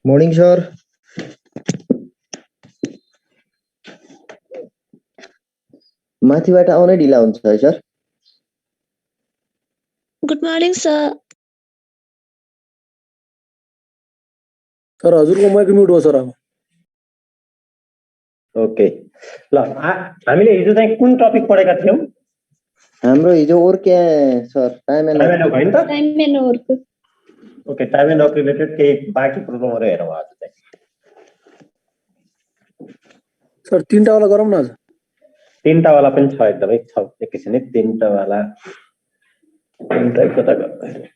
Morning, sir. माथिबाट आउनै ढिला हुन्छ है sir. Good morning, sir. Sir हजुरको माइक म्युट हो सर अब. ओके ल हामीले हिजो चाहिँ कुन टपिक पढेका थियौं? हाम्रो हिजो ओर्के सर टाइम एन्ड वर्क हैन त? Time and work. Okay time and work related केही बाँकी प्रोब्लमहरु हेरौँ आज चाहिँ. सर तीनटा वाला गरौँ न आज. तीनटा वाला पनि छ एकदमै छ एकैछिन है तीनटा वाला तीनटा कता गर्नु.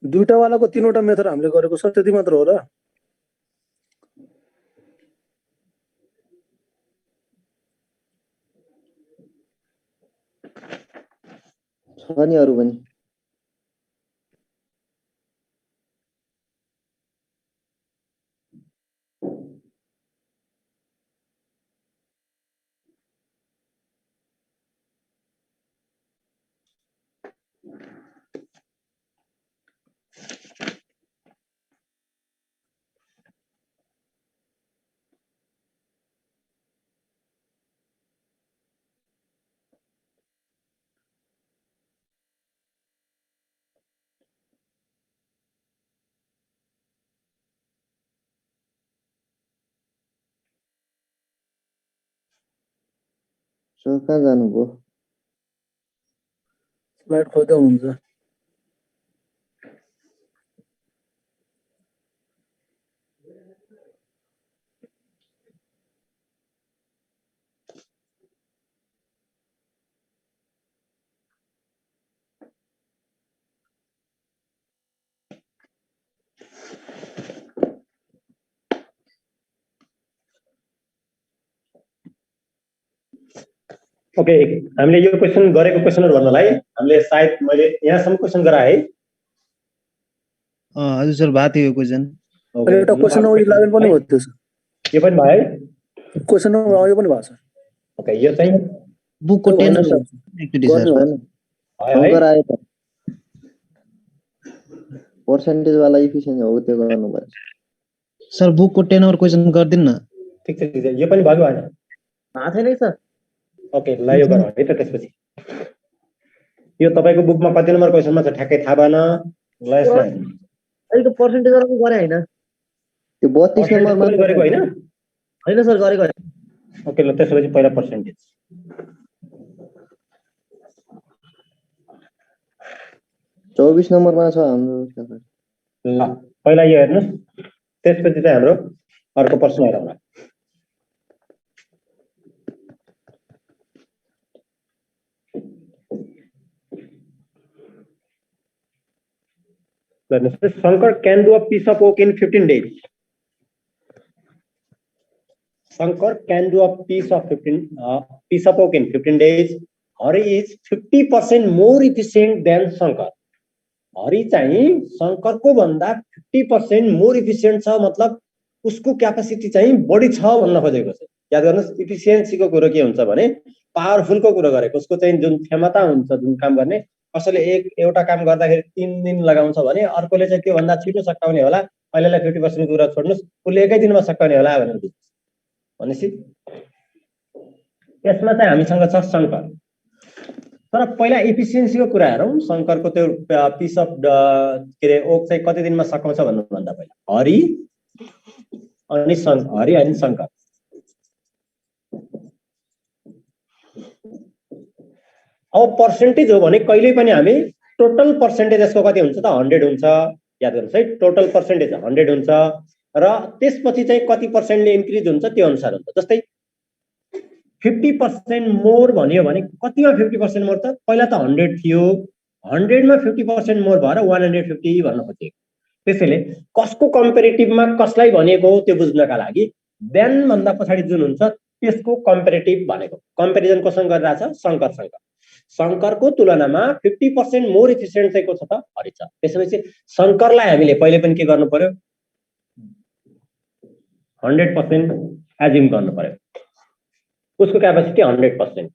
दुईटा वालाको तीनवटा मेथड हामीले गरेको छ त्यति मात्र हो र? छ नि अरु पनि. सर कहाँ जानुभयो? स्लाइड खोज्दै हुनुहुन्छ. ओके हामीले यो क्वेशन गरेको क्वेशनहरु भन्नलाई हामीले सायद मैले यहाँसम्म क्वेशन गराए है. हजुर सर बात थियो क्वेशन. एउटा क्वेशन नम्बर 11 पनि हो त्यो सर. यो पनि भयो है. क्वेशन नम्बर यो पनि भयो सर. ओके यो चाहिँ बुकको 10 एक्टिभिटी सर. शंकर आयो त. पर्सेन्टेज वाला इफिसिएन्सी हो त्यो गर्नु पर्छ. सर बुकको 10 नम्बर क्वेशन गर्दिन न. ठीक छ यो पनि भयो हैन? थाहा छैन है सर. ओके ल यो गरौँ है त त्यसपछि. यो तपाईको बुकमा कति नम्बर क्वेशनमा छ ठ्याक्कै थाहा भएन. ल यसलाई अहिले त पर्सेन्टेज वाला पनि गरे हैन. त्यो 32 नम्बरमा गरेको हैन? हैन सर गरेको हैन. ओके ल त्यसपछि पहिला पर्सेन्टेज. चौबीस नम्बरमा छ हाम्रो. ल पहिला यो हेर्नुस् त्यसपछि चाहिँ हाम्रो अर्को प्रश्न हेरौँ. Shankar can do a piece of work in 15 days. Shankar can do a piece of work in 15 days. Hari is 50% more efficient than Shankar. Hari चाहिँ Shankar को भन्दा 50% more efficient छ मतलब उसको क्यापेसिटी चाहिँ बढी छ भन्न खोजेको छ. याद गर्नुस् इफिसिएन्सी को कुरा के हुन्छ भने पावरफुल को कुरा गरेको. उसको चाहिँ जुन क्षमता हुन्छ जुन काम गर्ने कसैले एउटा काम गर्दाखेरि 3 दिन लगाउँछ भने अर्कोले चाहिँ के भन्दा छिटो सकाउने होला. अहिलेलाई 50% कुरा छोड्नुस् उले एकै दिनमा सकाउने होला भनेर बुझ्छ. भनेपछि यसमा चाहिँ हामीसँग छ शंकर. तर पहिला एफिसिएन्सी को कुरा हेरौं. शंकर को त्यो पिस अफ के रे ओक चाहिँ कति दिनमा सकाउँछ भन्नु भन्दा पहिला हरि अनि शंकर. अब पर्सेन्टेज हो भने कहिले पनि हामी टोटल पर्सेन्टेज यसको कति हुन्छ त 100 हुन्छ. याद गर्नुस् है टोटल पर्सेन्टेज 100 हुन्छ र त्यसपछि चाहिँ कति पर्सेन्टले इन्क्रिज हुन्छ त्यो अनुसार हुन्छ. जस्तै 50% मोर भन्यो भने कतिमा 50% मोर त पहिला त 100 थियो 100 मा 50% मोर भएर 150 भन्न खोजेको. त्यसैले कसको कम्पेरेटिभमा कसलाई भनेको त्यो बुझ्नका लागि देन भन्दा पछाडी जुन हुन्छ त्यसको कम्पेरेटिभ भनेको. कम्पेरिजन कोसँग गरिरहेछ शंकरसँग. शंकरको तुलनामा 50% मोर एफिसिएन्ट चाहिँ को छ त हरि छ. त्यसैले शंकरलाई हामीले पहिले पनि के गर्नु पर्यो 100% एज्युम गर्नु पर्यो उसको क्यापेसिटी 100%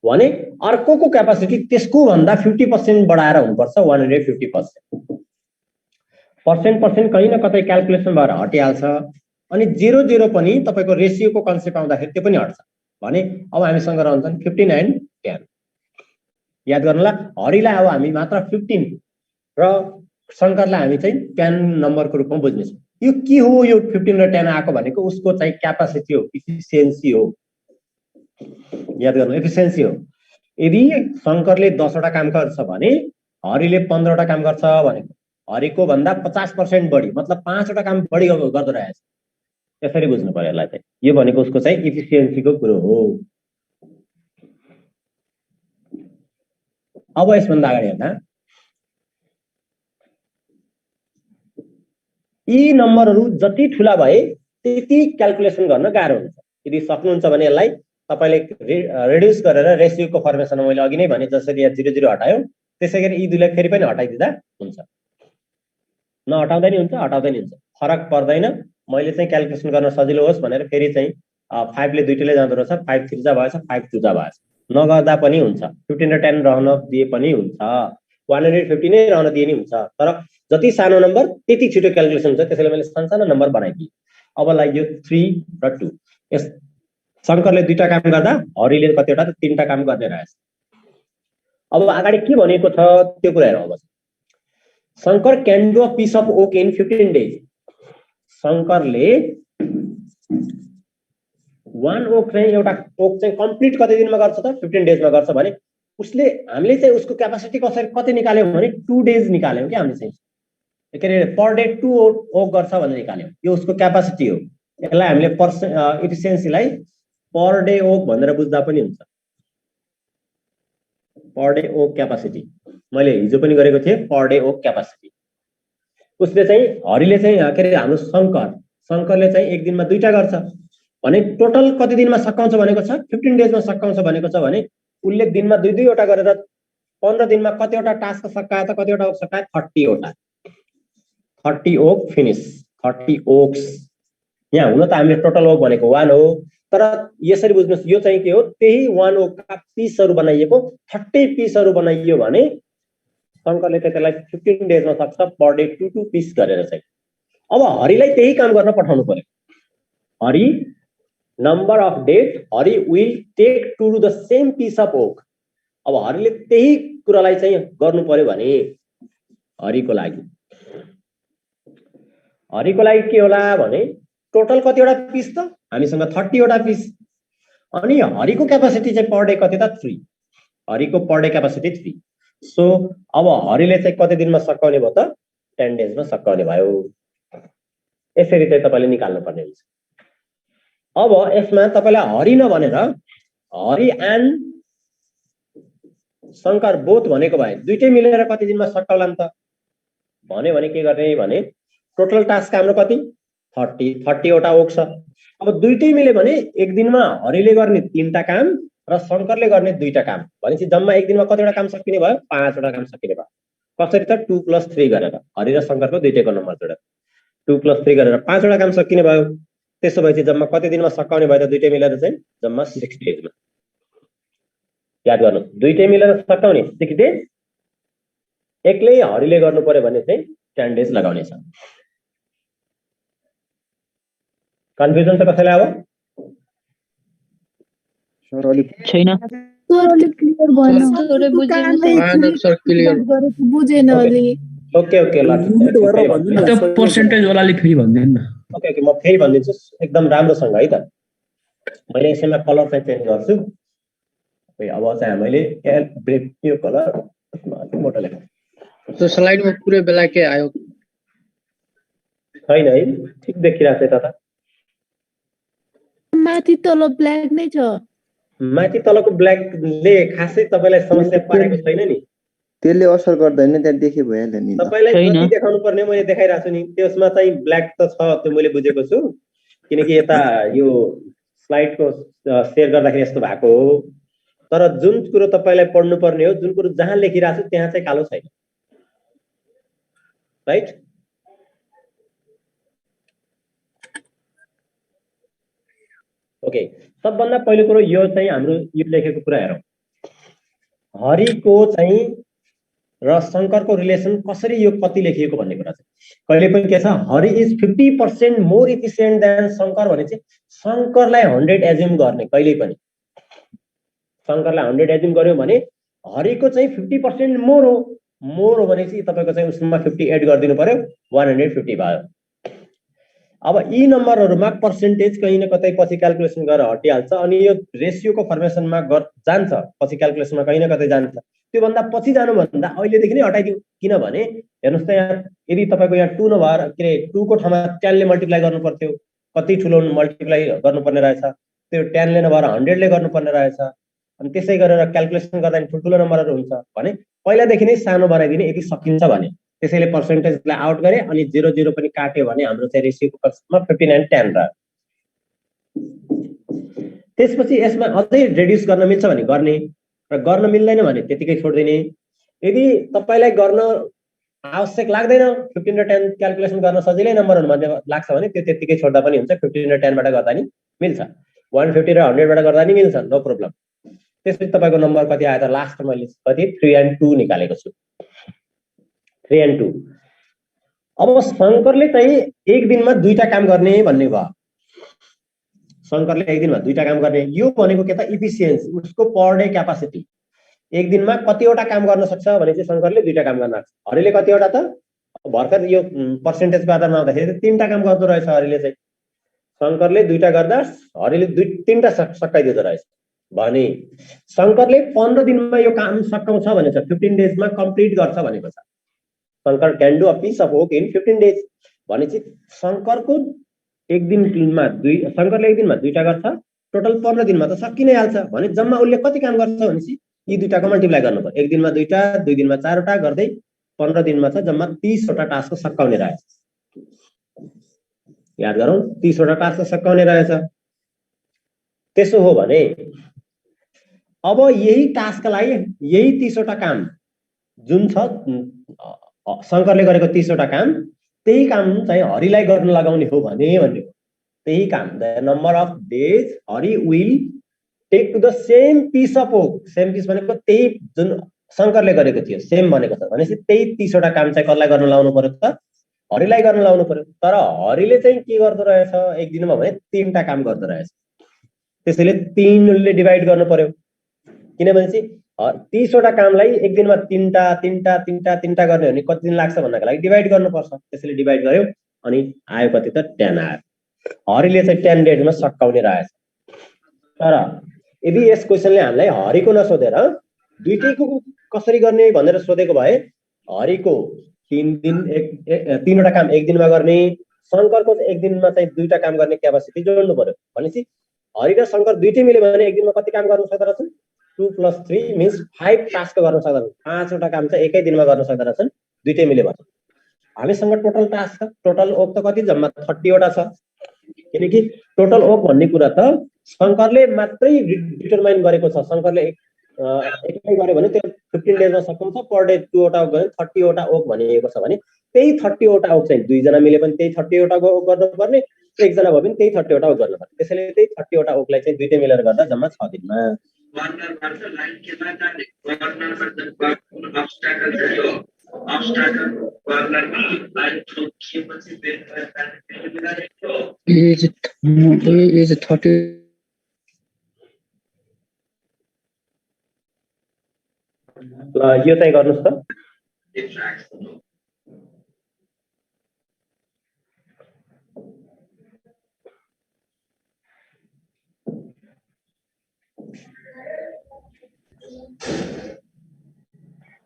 भने अर्कोको क्यापेसिटी त्यसको भन्दा 50% बढाएर हुनुपर्छ 150%। पर्सेन्ट कहीँ न कतै क्याल्कुलेसन भएर हटिहाल्छ अनि 0 पनि तपाईको रेशियोको कन्सेप्ट आउँदाखेरि त्यो पनि हट्छ भने अब हामीसँग रहन्छन् 15 and 10 याद गर्नुला हरिलाई अब हामी मात्र 15 र शंकरलाई हामी चाहिँ 10 नम्बरको रूपमा बुझ्नेछौँ यो के हो यो 15 र 10 आएको भनेको उसको चाहिँ क्यापेसिटी हो इफिसिएन्सी हो याद गर्नु एफिसिएन्सी हो यदि शंकरले 10 वटा काम गर्छ भने हरिले 15 वटा काम गर्छ भनेको हरिको भन्दा 50% बढी मतलब 5 वटा काम बढी गर्दै रहेछ यसरी बुझ्नु पर्यो यसलाई चाहिँ यो भनेको उसको चाहिँ इफिसिएन्सीको कुरो हो अब यसभन्दा अगाडि हेर्दा यी नम्बरहरू जति ठूला भए त्यति क्याल्कुलेसन गर्न गाह्रो हुन्छ यदि सक्नुहुन्छ भने यसलाई तपाईले रिड्युस गरेर रेशियोको फर्मेसनमा मैले अघि नै भने जसरी यहाँ 0 0 हटायो त्यसैगरी यी दुईलाई फेरि पनि हटाइदिदा हुन्छ न हटाउँदै नि हुन्छ फरक पर्दैन मैले चाहिँ क्याल्कुलेसन गर्न सजिलो होस् भनेर फेरि चाहिँ 5 ले दुईटैले जाँदो रहेछ 5 3 जा भएछ 5 2 जा भएछ नगर्दा पनि हुन्छ 15 र 10 रहन दिए पनि हुन्छ 150 नै रहन दिए नि हुन्छ तर जति सानो नम्बर त्यति छिटो क्याल्कुलेसन हुन्छ त्यसैले मैले सानो नम्बर बनाइदिए अब लाग्यो 3 र 2 यस शंकरले दुईटा काम गर्दा हरिले कतिवटा त तीनटा काम गर्ने रहेछ अब अगाडि के भनेको छ त्यो कुरा हेरौँ अब Shankar can do a piece of work in 15 days शंकरले वान ओक चाहिँ एउटा ओक चाहिँ कम्प्लिट कति दिनमा गर्छ त 15 डेजमा गर्छ भने उसले हामीले चाहिँ उसको क्यापेसिटी कसरी कति निकाल्यौं भने 2 डेज निकाल्यौं के हामीले चाहिँ के रे पर डे 2 ओक गर्छ भनेर निकाल्यौं यो उसको क्यापेसिटी हो यसलाई हामीले इफिसिएन्सीलाई पर डे ओक भनेर बुझ्दा पनि हुन्छ पर डे ओक क्यापेसिटी मैले हिजो पनि गरेको थिएँ पर डे ओक क्यापेसिटी उसले चाहिँ हरिले चाहिँ के रे हाम्रो शंकरले चाहिँ एक दिनमा दुईटा गर्छ भने टोटल कति दिनमा सकाउँछ भनेको छ 15 डेजमा सकाउँछ भनेको छ भने उले दिनमा दुई दुईवटा गरेर 15 दिनमा कतिवटा टास्क सकाए त कतिवटा ओक सकाए 30 वटा 30 ओक फिनिश 30 ओक्स यहाँ हुन त हामीले टोटल ओक भनेको 1 हो तर यसरी बुझ्नुस् यो चाहिँ के हो त्यही 1 ओकका पिसहरु बनाइएको 30 पिसहरु बनाइयो भने शंकरले त्यसलाई 15 डेजमा सक्छ पर डे 2 पिस गरेर चाहिँ अब हरिलाई त्यही काम गर्न पठाउनु पर्यो Hari number of days Hari will take to do the same piece of work अब हरिले त्यही कुरालाई चाहिँ गर्नु पर्यो भने हरिको लागि के होला भने टोटल कतिवटा पिस त हामीसँग 30 वटा पिस अनि हरिको क्यापेसिटी चाहिँ पर डे कति त 3 haricot per day capacity 3 so अब हरिले चाहिँ कति दिनमा सकाउने भयो त 10 डेजमा सकाउने भयो यसरी चाहिँ तपाईले निकाल्नु पर्ने हुन्छ अब यसमा तपाईलाई हरि नभनेर हरि एन्ड शंकर बोथ भनेको भए दुईटै मिलेर कति दिनमा सकाउलान् त भन्यो भने के गर्ने भने टोटल टास्क हाम्रो कति 30 वटा ओक छ अब दुईटै मिले भने एक दिनमा हरिले गर्ने 3टा काम र शंकरले गर्ने 2टा काम भनेपछि जम्मा एक दिनमा कतिवटा काम सकिने भयो 5 वटा काम सकिने भयो कसरी त 2 + 3 गरेर हरि र शंकरको दुईटैको नम्बर जोडेर 2 + 3 गरेर 5 वटा काम सकिने भयो त्यसो भएपछि जम्मा कति दिनमा सकाउने भयो त दुईटै मिलेर चाहिँ जम्मा 6 डेजमा याद गर्नु दुईटै मिलेर सकाउने 6 डेज एक्लै हरिले गर्नु पर्यो भने चाहिँ 10 डेज लगाउने छ कन्फ्युजन त कसैलाई अब सर अलि छैन क्लियर भएन सर क्लियर बुझेन अलि ओके ल त पर्सेन्टेज वालाले फेरि भनिदिनु न ओके म फेरि भनिदिन्छु एकदम राम्रोसँग है त मैले यसैमा कलर चाहिँ चेन्ज गर्छु अब चाहिँ मैले ब्रेक यो कलर मोटो लेख्छु त्यो स्लाइडमा पुरै बेला के आयो छैन है ठिक देखिरहेको छ त माथि तल ब्ल्याक नै छ माथि तलको ब्ल्याकले खासै तपाईलाई समस्या पारेको छैन नि त्यसले असर गर्दैन त्यहाँ देखे भइहाल्यो नि तपाईलाई जति देखाउनु पर्ने मैले देखाइरहेको छु नि त्यसमा चाहिँ ब्ल्याक त छ त्यो मैले बुझेको छु किनकि यता यो स्लाइडको शेयर गर्दाखेरि यस्तो भएको हो तर जुन कुरो तपाईलाई पढ्नु पर्ने हो जुन कुरो जहाँ लेखिरहेको छु त्यहाँ चाहिँ कालो छैन राइट ओके, सबभन्दा पहिलो कुरो यो चाहिँ हाम्रो यो लेखेको कुरा हेरौँ। हरिको चाहिँ र शङ्करको रिलेसन कसरी यो कति लेखिएको भन्ने कुरा चाहिँ कहिले पनि के छ, Hari is 50% more efficient than Shankar भने चाहिँ शङ्करलाई 100 एज्युम गर्ने। कहिले पनि शङ्करलाई 100 एज्युम गर्यो भने हरिको चाहिँ 50% मोर हो भनेपछि तपाईँको चाहिँ उसमा 50 एड गरिदिनु पर्यो, 150 भयो। अब यी नम्बरहरूमा पर्सेन्टेज कहीँ न कतै पछि क्यालकुलेसन गरेर हटिहाल्छ अनि यो रेसियोको फर्मेसनमा जान्छ, पछि क्यालकुलेसनमा कहीँ न कतै जान्छ। त्योभन्दा पछि जानुभन्दा अहिलेदेखि नै हटाइदिउँ। किनभने हेर्नुहोस् त यहाँ यदि तपाईँको यहाँ 2 नभएर के अरे 2 को ठाउँमा 10 ले मल्टिप्लाई गर्नु पर्थ्यो, कति ठुलो मल्टिप्लाई गर्नुपर्ने रहेछ, त्यो 10 ले नभएर 100 ले गर्नुपर्ने रहेछ। अनि त्यसै गरेर क्यालकुलेसन गर्दा ठुल्ठुलो नम्बरहरू हुन्छ भने पहिलादेखि नै सानो बनाइदिने यदि सकिन्छ भने। त्यसैले पर्सेन्टेजलाई आउट गरे अनि 0 पनि काट्यो भने हाम्रो चाहिँ रेसियोको कन्सेप्टमा 59-10 रह्यो। त्यसपछि यसमा अझै रिड्युस गर्न मिल्छ भने गर्ने र गर्न मिल्दैन भने त्यतिकै छोड्दिने। यदि तपाईँलाई गर्न आवश्यक लाग्दैन, 15 र 10 क्यालकुलेसन गर्न सजिलै नम्बरहरू मध्ये लाग्छ भने त्यो त्यतिकै छोड्दा पनि हुन्छ। 15 र 10 बाट गर्दा नि मिल्छ, 150 र 100 बाट गर्दा नि मिल्छ, नो प्रब्लम। त्यसपछि तपाईँको नम्बर कति आयो त? लास्ट मैले कति 3 and 2 निकालेको छु, 3 and 2। अब शङ्करले चाहिँ एक दिनमा 2टा काम गर्ने भन्ने भयो। शङ्करले एक दिनमा 2टा काम गर्ने, यो भनेको के त? इफिसियन्सी, उसको पर डे क्यापासिटी। एक दिनमा कतिवटा काम गर्न सक्छ भने चाहिँ शङ्करले 2टा काम गर्न सक्छ। हरिले कतिवटा त? भर्खर यो पर्सेन्टेजको आधारमा आउँदाखेरि 3टा काम गर्दो रहेछ हरिले चाहिँ। शङ्करले 2टा गर्दा हरिले 3टा सकाइदिँदो रहेछ भने शङ्करले 15 दिनमा यो काम सकाउँछ भनेछ, 15 डेजमा कम्प्लिट गर्छ भनेको छ। Shankar can do a piece of work in 15 days भनेपछि शङ्करको एक दिनमा शङ्करले एक दिनमा 2टा गर्छ, टोटल 15 दिनमा त सकि नै हाल्छ भने जम्मा उसले कति काम गर्छ भनेपछि यी 2टाको मल्टिप्लाई गर्नु पर्यो। एक दिनमा 2टा, 2 दिनमा 4वटा गर्दै 15 दिनमा छ जम्मा 30वटा टास्क सकाउने रहेछ। याद गरौँ, 30वटा टास्क सकाउने रहेछ। त्यसो हो भने अब यही टास्कलाई, यही 30वटा काम जुन छ शङ्करले गरेको 30वटा काम, त्यही काम चाहिँ हरिलाई गर्न लगाउने हो भने भनेको त्यही काम the number of days Hari will take to the same piece of work. Same piece भनेको त्यही जुन शङ्करले गरेको थियो सेम भनेको छ भनेपछि त्यही 30वटा काम चाहिँ कसलाई गर्न लाउनु पर्यो त? हरिलाई गर्न लाउनु पर्यो। तर हरिले चाहिँ के गर्दो रहेछ एक दिनमा भने 3टा काम गर्दो रहेछ। त्यसैले 3 ले डिभाइड गर्नु पर्यो, किनभने 30वटा कामलाई एक दिनमा 3टा गर्ने हो भने कति दिन लाग्छ भन्नको लागि डिभाइड गर्नुपर्छ। त्यसैले डिभाइड गर्यो अनि आयो कति त? 10 आयो। हरिले चाहिँ 10 डेजमा सकाउने रहेछ। तर यदि यस क्वेसनले हामीलाई हरिको नसोधेर दुईटैको कसरी गर्ने भनेर सोधेको भए हरिको 3वटा काम एक दिनमा गर्ने, शङ्करको एक दिनमा चाहिँ 2टा काम गर्ने क्यापासिटी जोड्नु पर्यो भनेपछि हरि र शङ्कर दुईटै मिल्यो भने एक दिनमा कति काम गर्न सक्दो रहेछन्? 2 + 3 मिन्स 5 टास्क गर्न सक्दो रहेछन्। 5वटा काम चाहिँ एकै दिनमा गर्न सक्दो रहेछन्, दुईटै मिल्यो भने। हामीसँग टोटल टास्क, टोटल वर्क त कति? जम्मा 30वटा छ। किनकि टोटल वर्क भन्ने कुरा त शङ्करले मात्रै डिटरमाइन गरेको छ। शङ्करले एकै गर्यो भने त्यो 15 डेजमा सकाउँछ, पर डे 2वटा वर्क गरे 30वटा वर्क भनिएको छ भने त्यही 30वटा वर्क चाहिँ 2जना मिले पनि त्यही 30वटा वर्क गर्नुपर्ने, एकजना भयो भने त्यही 30वटा वर्क गर्नुपर्ने। त्यसैले त्यही 30वटा वर्कलाई चाहिँ दुईटै मिलेर गर्दा जम्मा 6 दिनमा। एज 30 ल यो चाहिँ गर्नुस् त।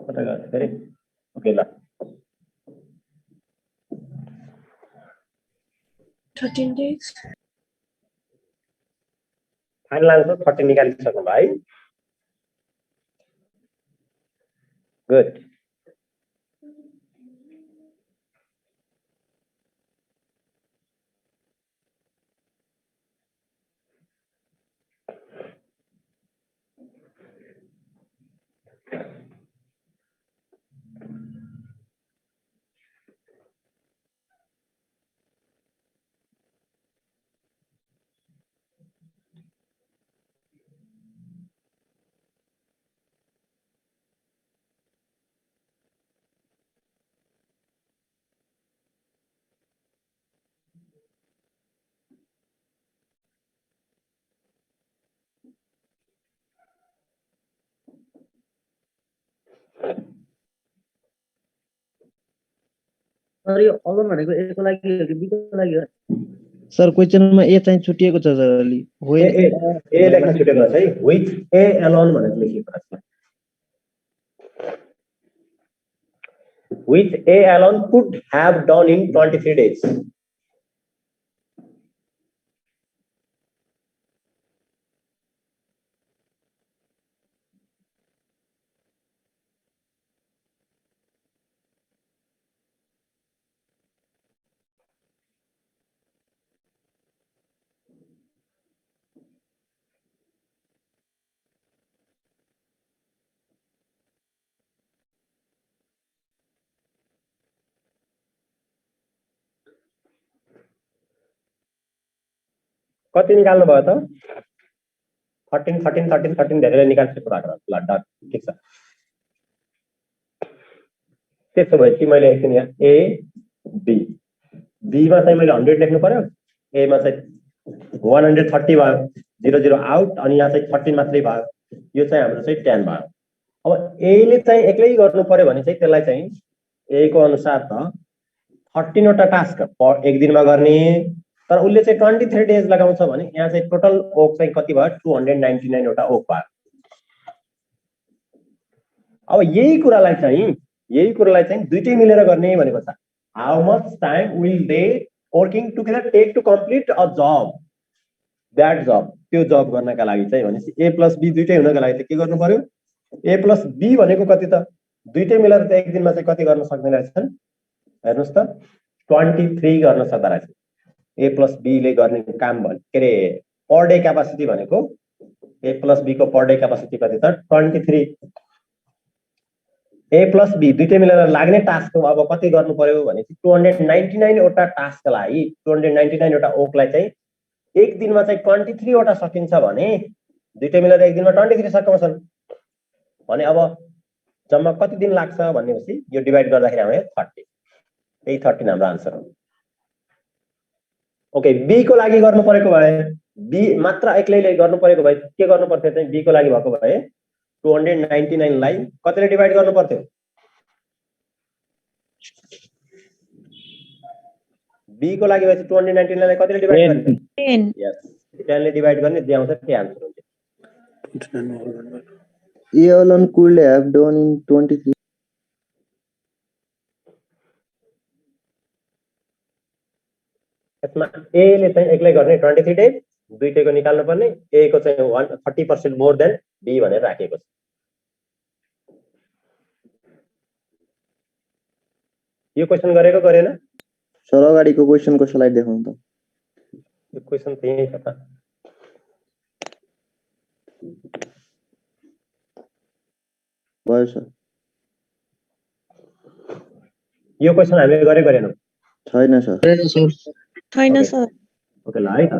कता गयो फेरि? ओके ल 13 days. फाइनल आन्सर 30 निकालिसक्नु भाइ। गुड। सर यो अलोन भनेको ए को लागि हो कि बी को लागि हो? सर क्वेसनमा ए चाहिँ छुटिएको छ सर अलि होइन ए लेख्न छुटेको छ है विथ ए एलोन भनेर लेखिएको छ with A alone could have done in 23 days. कति निकाल्नु भयो त 13 13 13 13 धेरै निकाल्छु कुरा गर ल डट ठीक छ त्यसो भएपछि मैले एकछिन यहाँ ए बी बी मा चाहिँ मैले 100 लेख्नु पर्यो ए मा चाहिँ 130 भयो 00 आउट अनि यहाँ चाहिँ 13 मात्रै भयो यो चाहिँ हाम्रो चाहिँ 10 भयो अब ए ले चाहिँ एक्लै गर्नु पर्यो भने चाहिँ त्यसलाई चाहिँ ए को अनुसार त 13 वटा टास्क एक दिनमा गर्ने तर उसले चाहिँ 23 डेज लगाउँछ भने यहाँ चाहिँ टोटल ओक चाहिँ कति भयो 299 वटा ओक भयो अब यही कुरालाई चाहिँ दुईटै मिलेर गर्ने भनेको छ how much time will they working together take to complete a job that job त्यो जब गर्नका लागि चाहिँ भनेपछि ए प्लस बी दुईटै हुनका लागि चाहिँ के गर्नु पर्यो ए प्लस बी भनेको कति त दुईटै मिलेर चाहिँ एक दिनमा चाहिँ कति गर्न सक्दैन रहेछन् हेर्नुस् त 23 गर्न सक्दा रहेछ ए प्लस बी ले गर्ने काम के रे पर डे क्यापासिटी भनेको ए प्लस बी को पर डे क्यापासिटी कति त 23 ए प्लस बी दुईटै मिलेर लाग्ने टास्क अब कति गर्नु पर्यो भने 299 वटा टास्कका लागि 299 वटा ओकलाई चाहिँ एक दिनमा चाहिँ 23 वटा सकिन्छ भने दुईटै मिलेर एक दिनमा 23 सकाउँछन् भने अब जम्मा कति दिन लाग्छ भनेपछि यो डिवाइड गर्दाखेरि हाम्रो 30 यही 13 हाम्रो आन्सर हो ओके बी को लागि गर्नु परेको भए बी मात्र एक्लैले गर्नु परेको भए के गर्नु पर्थ्यो चाहिँ बी को लागि भएको भए 299 लाई कतिले डिवाइड गर्नु पर्थ्यो बी को लागि भए 299 लाई कतिले डिवाइड गर्ने 10 यस 10 ले डिवाइड गर्ने जे आउँछ त्यही आन्सर हुन्छ ए alone could have done in 23 यसमा ए ले चाहिँ एक्लै गर्ने 23 डेज दुईटैको निकाल्नु पर्ने ए को चाहिँ 30% मोर देन बी भनेर राखेको छ यो क्वेशन गरेको गरेन सर अगाडिको क्वेशनको स्लाइड देखाउनु त यो क्वेशन त यही छ त भयो सर यो क्वेशन हामीले गरेनौ छैन सर छैन सर ओके ल है त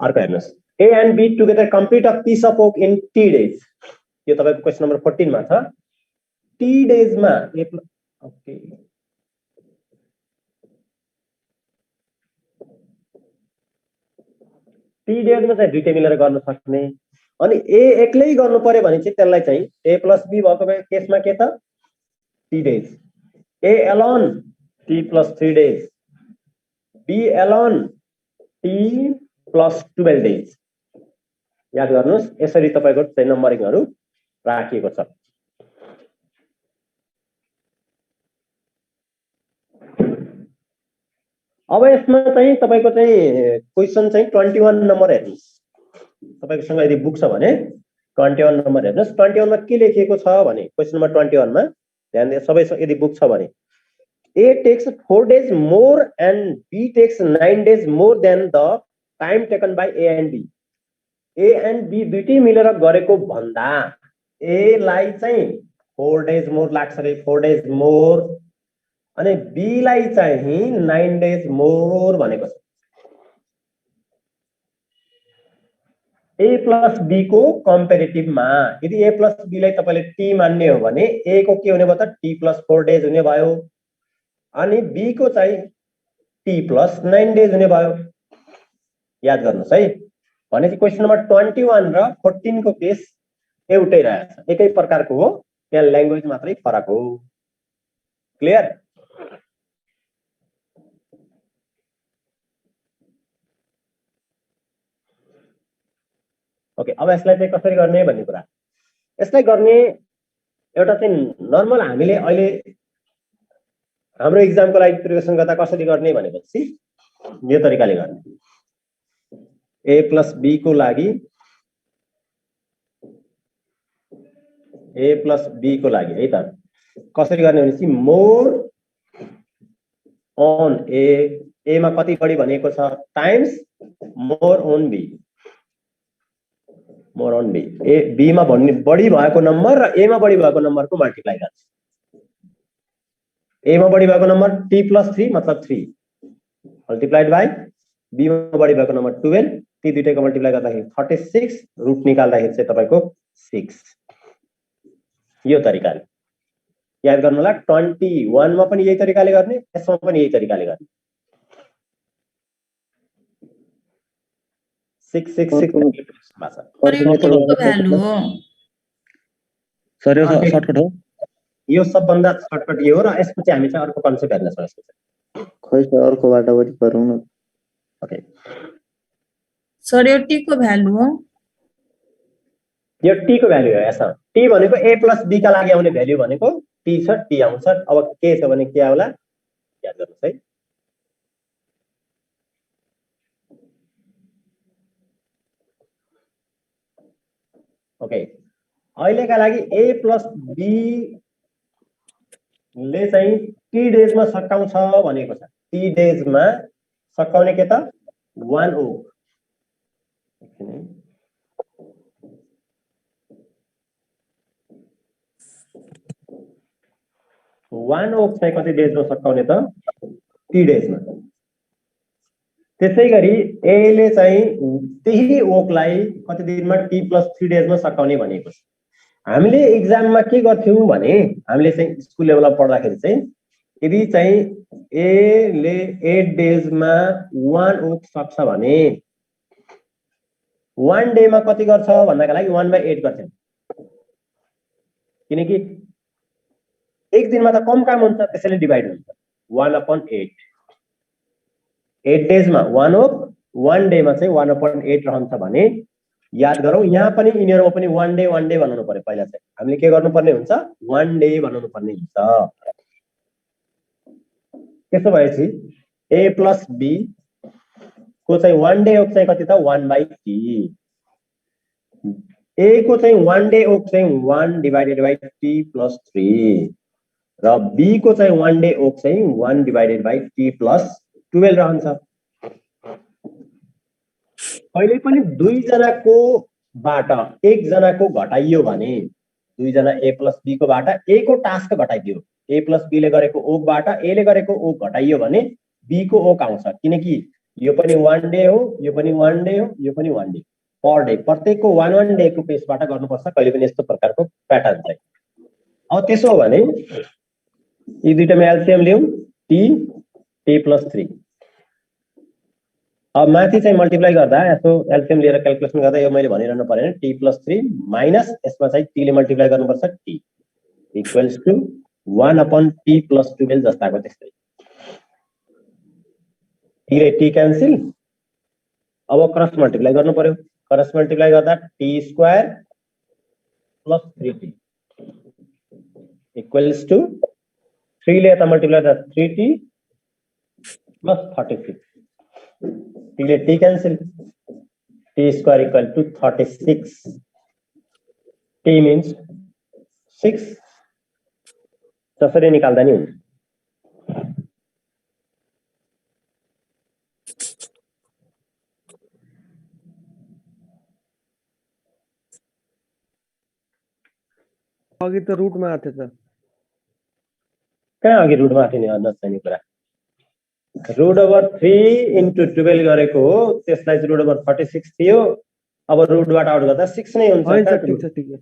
अर्को हेर्नुस् A and B together complete a piece of work in T days यो तपाईको क्वेशन नम्बर 14 मा छ टी डेज मा ओके टी डेज मा चाहिँ दुईटै मिलेर गर्न सक्ने अनि ए एक्लै गर्नु पर्यो भने चाहिँ त्यसलाई चाहिँ ए प्लस बी भएको केसमा के त T days A alone T plus 3 days B alone T plus 12 days याद गर्नुस् यसरी तपाईको चाहिँ नम्बरिङहरु राखिएको छ अब यसमा चाहिँ तपाईको चाहिँ क्वेशन चाहिँ 21 नम्बर हेर्नुस् तपाईको सँग यदि बुक छ भने 21 नम्बर हेर्नुस् 21 मा के लेखिएको छ भने क्वेशन नम्बर 21 मा ध्यान दिए सबै यदि बुक छ भने A takes 4 days more and B takes 9 days more than the time taken by A and B. A and B दुईटै मिलेर गरेको भन्दा A लाई चाहिँ 4 days more लाग्छ रे 4 days more अनि B लाई चाहिँ 9 days more भनेको छ A plus B को कम्पेरिटिभ मा यदि A plus B लाई तपाईले T मान्ने हो भने A को के हुने भयो त T plus 4 days हुने भयो अनि बी को चाहिँ टी प्लस 9 डेज हुने भयो याद गर्नुस् है भनेपछि क्वेशन नम्बर 21 र 14 को केस एउटै रहेछ एकै प्रकारको हो त्यहाँ ल्याङ्ग्वेज मात्रै फरक हो। क्लियर? ओके, अब यसलाई चाहिँ कसरी गर्ने भन्ने कुरा। यसलाई गर्ने एउटा चाहिँ नर्मल हामीले अहिले हाम्रो इक्जामको लागि प्रिपरेसन गर्दा कसरी गर्ने भनेपछि यो तरिकाले गर्ने। a + b को लागि a + b को लागि है त कसरी गर्ने भनेपछि मोर अन a मा कति बढी भनेको छ times more on b, more on b, b मा भन्ने बढी भएको नम्बर र a मा बढी भएको नम्बरको मल्टिप्लाई गर्छ। a मा बढी भएको नम्बर t + 3 मतलब 3 मल्टिप्लाइड बाइ b मा बढी भएको नम्बर 12, ती दुईटैको मल्टिप्लाई गर्दाखेरि 46, रुट निकाल्दाखेरि चाहिँ तपाईको 6। यो तरिकाले याद गर्नु होला। 21 मा पनि यही तरिकाले गर्ने, यसमा पनि यही तरिकाले गर्ने। 666 भ्यालु हो सर यो सर्टकट हो। यो सबभन्दा सर्टकट यो हो र यसपछि हामी चाहिँ अर्को कन्सेप्ट हेर्न सक्छौँ। खै सर अर्को बाटो पनि गरौँ न। ओके, सर यो टी को भ्यालु हो। यो टी को भ्यालु हो। यसमा टी भनेको a + b का लागि आउने भ्यालु भनेको टी छ, टी आउँछ। अब के छ भने के आउला याद गर्नुस् है। ओके, अहिलेका लागि a + b ले चाहिँ टी डेजमा सकाउँछ भनेको छ। टी डेजमा सकाउने के त 1 ओक। 1 ओक चाहिँ कति डेजमा सकाउने त 3 डेजमा। त्यसै गरी ए ले चाहिँ त्यही ओकलाई कति दिनमा टी + 3 डेजमा सकाउने भनेको छ। हामीले एक्जाममा के गर्थ्यौं भने हामीले चाहिँ स्कुल लेभलमा पढ्दाखेरि चाहिँ यदि चाहिँ ए ले 8 डेजमा 1 ओक सक्छ भने 1 डे मा कति गर्छ भन्नका लागि 1/8 गर्छन्। किनकि एक दिनमा त कम काम हुन्छ, त्यसैले डिभाइड हुन्छ 1/8। 8 डेजमा 1 ओक, 1 डे मा चाहिँ 1/8 रहन्छ भने याद गरौँ। यहाँ पनि यिनीहरुमा पनि 1 डे बनाउनु पर्यो। पहिला चाहिँ हामीले के गर्नुपर्ने हुन्छ 1 डे बनाउनु पर्ने हुन्छ। त्यसो भएपछि a + b को चाहिँ 1 डे ओक चाहिँ कति त 1/t। a को चाहिँ 1 डे ओक चाहिँ 1/t + 3 र b को चाहिँ 1 डे ओक चाहिँ 1/t + 12 रहन्छ। कहिले पनि दुई जनाको बाट एक जनाको घटाइयो भने दुई जना a + b को बाट a को टास्क घटाइदियो, a + b ले गरेको ओक बाट a ले गरेको ओक घटाइयो भने b को ओक आउँछ। किनकि यो पनि 1 डे हो, यो पनि 1 डे हो, यो पनि 1 डे पर डे, प्रत्येकको 1 डे को पेसबाट गर्नुपर्छ। कहिले पनि यस्तो प्रकारको प्याटर्न चाहिँ। अब त्यसो हो भने यी दुईटामा एलसीएम लियौं t + 3। अब माथि चाहिँ मल्टिप्लाई गर्दा यसो एलसीएम लिएर क्याल्कुलेसन गर्दा यो मैले भनिरहनु परेन। t + 3 माइनस यसमा चाहिँ t ले मल्टिप्लाई गर्नुपर्छ t = 1/t + 12 जस्ताको त्यस्तै। t ले t क्यान्सल। अब क्रस मल्टिप्लाई गर्नु पर्यो। क्रस मल्टिप्लाई गर्दा t² + 3t = 3 ले यता मल्टिप्लाई गर्दा 3t + 36। t ले t cancel. t² = 36। t means 6 जसरी निकाल्दा नि हुन्छ। अघि त रुटमा आथे त कहाँ अघि रुटमा आथे नि नचाहिने कुरा। √3 * 12 गरेको हो, त्यसलाई चाहिँ √36 थियो। अब रुटबाट आउट गर्दा 6 नै हुन्छ। होइन सर, ठिक छ ठिक छ।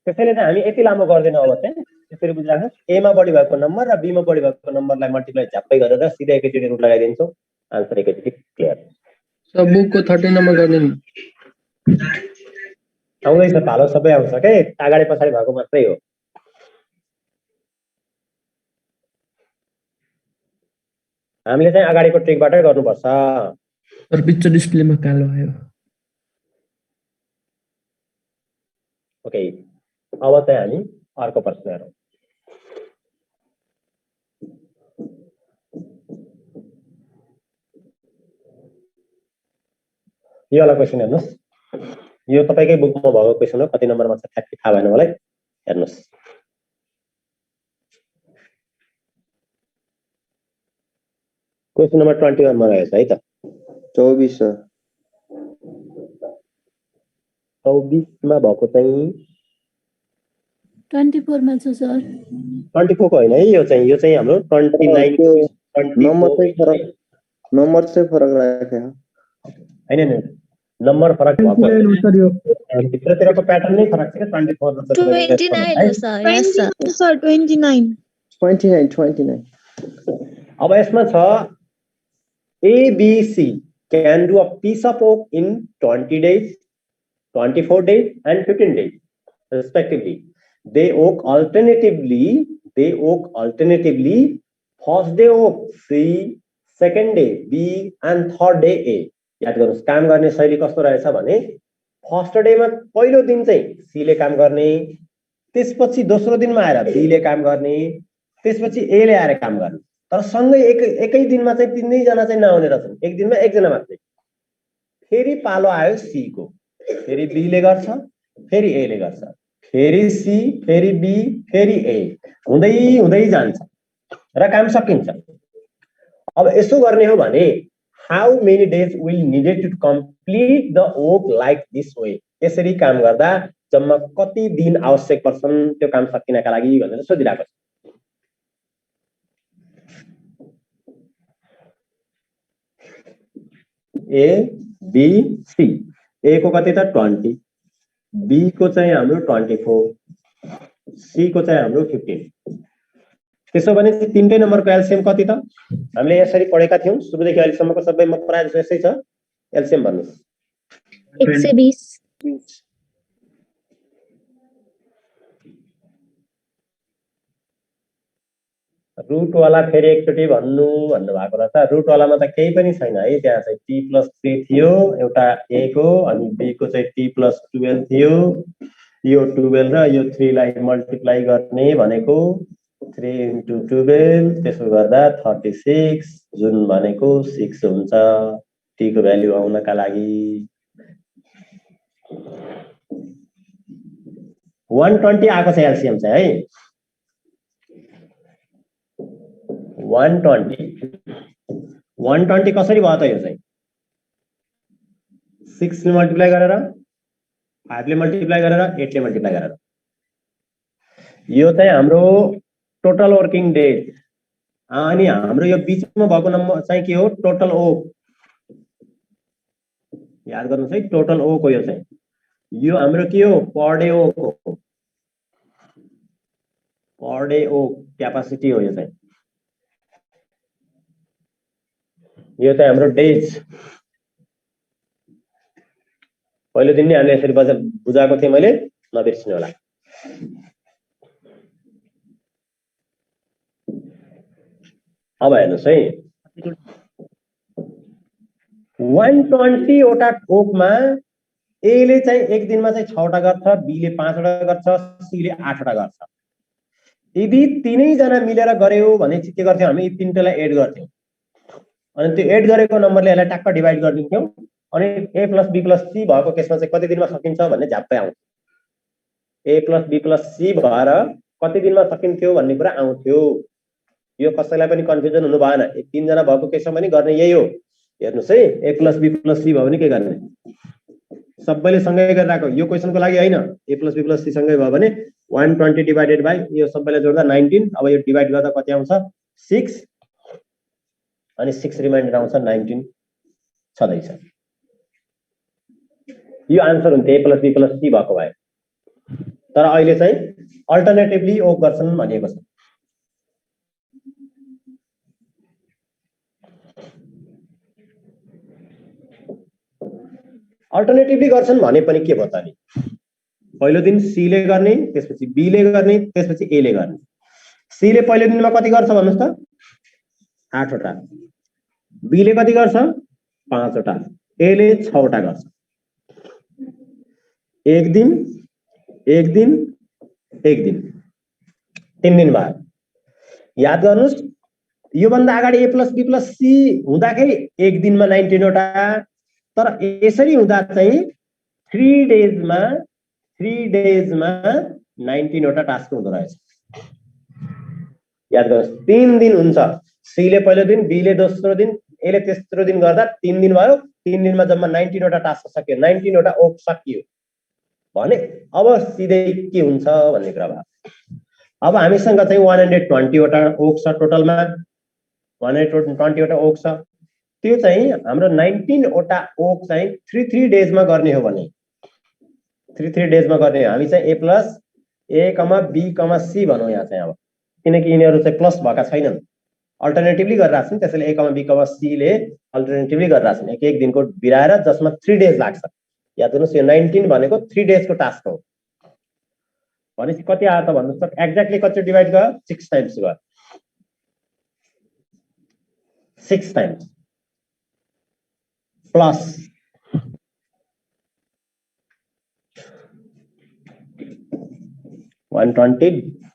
त्यसैले चाहिँ हामी यति लामो गर्दैनौँ। अब चाहिँ त्यसरी बुझिराख्नु। ए मा बढी भएको नम्बर र बी मा बढी भएको नम्बरलाई मल्टिप्लाई झ्याप्पै गरेर सिधै एकैचोटि रुट लगाइदिन्छौँ। आन्सर एकैचोटि क्लियर। सब बुकको 30 नम्बर गर्ने नि आउँदैछ पालो सबै आउँछ के अगाडि पछाडि भएको मात्रै हो हामीले चाहिँ अगाडिको ट्रिकबाटै गर्नुपर्छ तर पिक्चर डिस्प्लेमा कालो आयो ओके अब चाहिँ हामी अर्को प्रश्न हेरौँ यो वाला क्वेसन हेर्नुहोस् यो तपाईकै बुकमा भएको क्वेसन हो कति नम्बरमा छ ठ्याक्कै थाहा भएन मलाई हेर्नुहोस् क्वेसन नम्बर 21 मा रहेछ है त 24 सर 24 मा भएको चाहिँ 24 मा छ सर 24 को होइन है यो चाहिँ हाम्रो 29 नम्बर चाहिँ फरक राखे हैन नि नम्बर फरक भएको भित्रतिरको प्याटर्न नै फरक छ के 24 सर 29 अब यसमा छ ABC can do a piece of oak in 20 days 24 days and 15 days respectively they oak alternatively first day oak C second day B and third day A याद गर्नुस् काम गर्ने शैली कस्तो रहेछ भने फर्स्ट डेमा पहिलो दिन चाहिँ सी ले काम गर्ने त्यसपछि दोस्रो दिनमा आएर बी ले काम गर्ने त्यसपछि ए ले आएर काम गर्ने तर सँगै एकै दिनमा चाहिँ तीनै जना चाहिँ नआउने रहेछन् एक दिनमा एकजना मात्रै फेरि पालो आयो सी को फेरि बी ले गर्छ फेरि ए ले गर्छ फेरि सी फेरि बी फेरि ए हुँदै हुँदै जान्छ र काम सकिन्छ अब यसो गर्ने हो भने how many days will needed to complete the oak like this way यसरी काम गर्दा जम्मा कति दिन आवश्यक पर्छन् त्यो काम सकिनका लागि भनेर सोधिरहेको छ A B C A को कति त 20 B को चाहिँ हाम्रो 24 C को चाहिँ हाम्रो 15 त्यसो भने तीनटै नम्बरको एलसीएम कति त हामीले यसरी पढेका थियौं सुरुदेखि अहिलेसम्मको सबैमा प्राय जस्तो यसै छ एलसीएम भन्नुस् 120 रुट वाला फेरि एकचोटी भन्नु भएको रहेछ रुट वालामा त केही पनि छैन है त्यहाँ चाहिँ t+3 थियो एउटा a को अनि b को चाहिँ t+12 थियो यो 12 र यो 3 लाई मल्टिप्लाई गर्ने भनेको 3 into 12 त्यसो गर्दा 36 जुन भनेको 6 हुन्छ t को भ्यालु आउनका लागि 120 आएको छ एलसीएम चाहिँ है 120 कसरी भयो त यो चाहिँ 6 ले मल्टिप्लाई गरेर 5 ले मल्टिप्लाई गरेर 8 ले मल्टिप्लाई गरेर यो चाहिँ हाम्रो टोटल वर्किङ डेज अनि हाम्रो यो बीचमा भएको नम्बर चाहिँ के हो टोटल ओक याद गर्नुस् है टोटल ओक हो यो चाहिँ यो हाम्रो के हो पर डे ओक हो पर डे ओक क्यापासिटी हो यो चाहिँ हाम्रो डेज पहिलो दिन नै हामीले यसरी बुझाएको थिएँ मैले नबिर्सिनु होला अब हेर्नुस् है 120 वटा ओकमा ए ले चाहिँ एक दिनमा चाहिँ 6 वटा गर्छ बी ले 5 वटा गर्छ सी ले 8 वटा गर्छ यदि तीनै जना मिलेर गर्यो भने चाहिँ के गर्थ्यौ हामी तीनटैलाई एड गर्थ्यौ अनि त्यो एड गरेको नम्बरले यसलाई टक्क डिभाइड गरिदिन्थ्यौ अनि a + b + c भएको केसमा चाहिँ कति दिनमा सकिन्छ भन्ने झ्याप्पै आउँछ a + b + c भएर कति दिनमा सकिन्थ्यो भन्ने कुरा आउँथ्यो यो कसैलाई पनि कन्फ्युजन हुनु भएन तीन जना भएको केसमा पनि गर्ने यही हो हेर्नुस् है a + b + c भयो भने के गर्ने सबैले सँगै गरिराको यो क्वेशनको लागि हैन a + b + c सँगै भयो भने 120 डिवाइडेड बाइ यो सबैलाई जोड्दा 19 अब यो डिवाइड गर्दा कति आउँछ 6 अनि 6 रिमाइन्डर आउँछ 19 छदैछ यो आन्सर हुन्छ a + b + c भएको भए तर अहिले चाहिँ अल्टरनेटिभली ओ गर्छन् भनिएको छ अल्टरनेटिभली गर्छन् भने पनि के भयो त नि पहिलो दिन सी ले गर्ने त्यसपछि बी ले गर्ने त्यसपछि ए ले गर्ने सी ले पहिलो दिनमा कति गर्छ भन्नुस् त 8 वटा बी ले कति गर्छ 5 वटा ए ले 6 वटा गर्छ एक दिन 3 दिन बाद याद गर्नुस् यो भन्दा अगाडि ए प्लस बी प्लस सी हुँदाखेरि एक दिनमा 19 वटा तर यसरी हुँदा चाहिँ 3 डेजमा 19 वटा टास्क हुँदो रहेछ याद गर्नुस् 3 दिन हुन्छ सी ले पहिलो दिन बी ले दोस्रो दिन ए ले तेस्रो दिन गर्दा 3 दिन भयो 3 दिनमा जम्मा 19 वटा टास्क सक्यो 19 वटा ओक सकियो भने अब सिधै के हुन्छ भन्ने कुरा भयो अब हामीसँग चाहिँ 120 वटा ओक छ टोटलमा 120 वटा ओक छ त्यो चाहिँ हाम्रो 19 वटा ओक चाहिँ 3 डेजमा गर्ने हो भने 3 डेजमा गर्ने हो हामी चाहिँ A plus A comma be comma C भनौँ यहाँ चाहिँ अब किनकि यिनीहरू चाहिँ प्लस भएका छैनन् अल्टरनेटिभली गरिरहेको छन् त्यसैले ए कमा बी कमा सी ले अल्टरनेटिभली गरिरहेको छन् एक दिनको बिराएर जसमा 3 डेज लाग्छ याद गर्नुहोस् यो 19 भनेको 3 डेजको टास्क हो भनेपछि कति आयो त भन्नुस् त एक्ज्याक्टली कति डिभाइड गर्यो 6 टाइम्स गर्यो 6 टाइम्स प्लस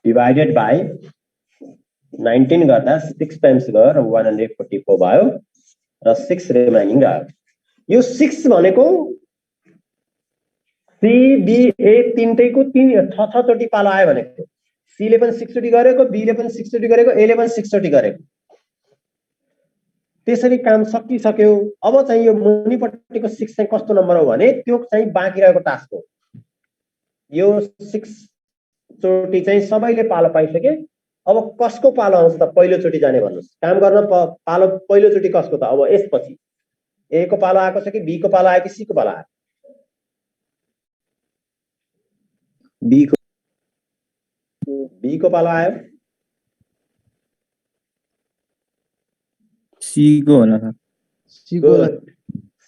डिवाइडेड बाई 19 गर्दा 6 टाइम्स गयो र 144 भयो र 6 रिमाइनिङ रह्यो यो 6 भनेको सी बी ए तीनटैको 6 चोटि पालो आयो भनेको सी ले पनि 6 चोटि गरेको बी ले पनि 6 चोटि गरेको ए ले पनि 6 चोटि गरेको त्यसरी काम सकिसक्यो अब चाहिँ यो मुनिपट्टिको 6 चाहिँ कस्तो नम्बर हो भने त्यो चाहिँ बाँकी रहेको टास्क हो यो 6 चोटि चाहिँ सबैले पालो पाइसके अब कसको पालो आउँछ त पहिलो चोटि जाने भन्नुस् काम गर्न पालो पहिलो चोटि कसको त अब यसपछि ए को पालो आएको छ कि बी को पालो आयो कि सी को पालो आयो बी को पालो आयो सी को होला सर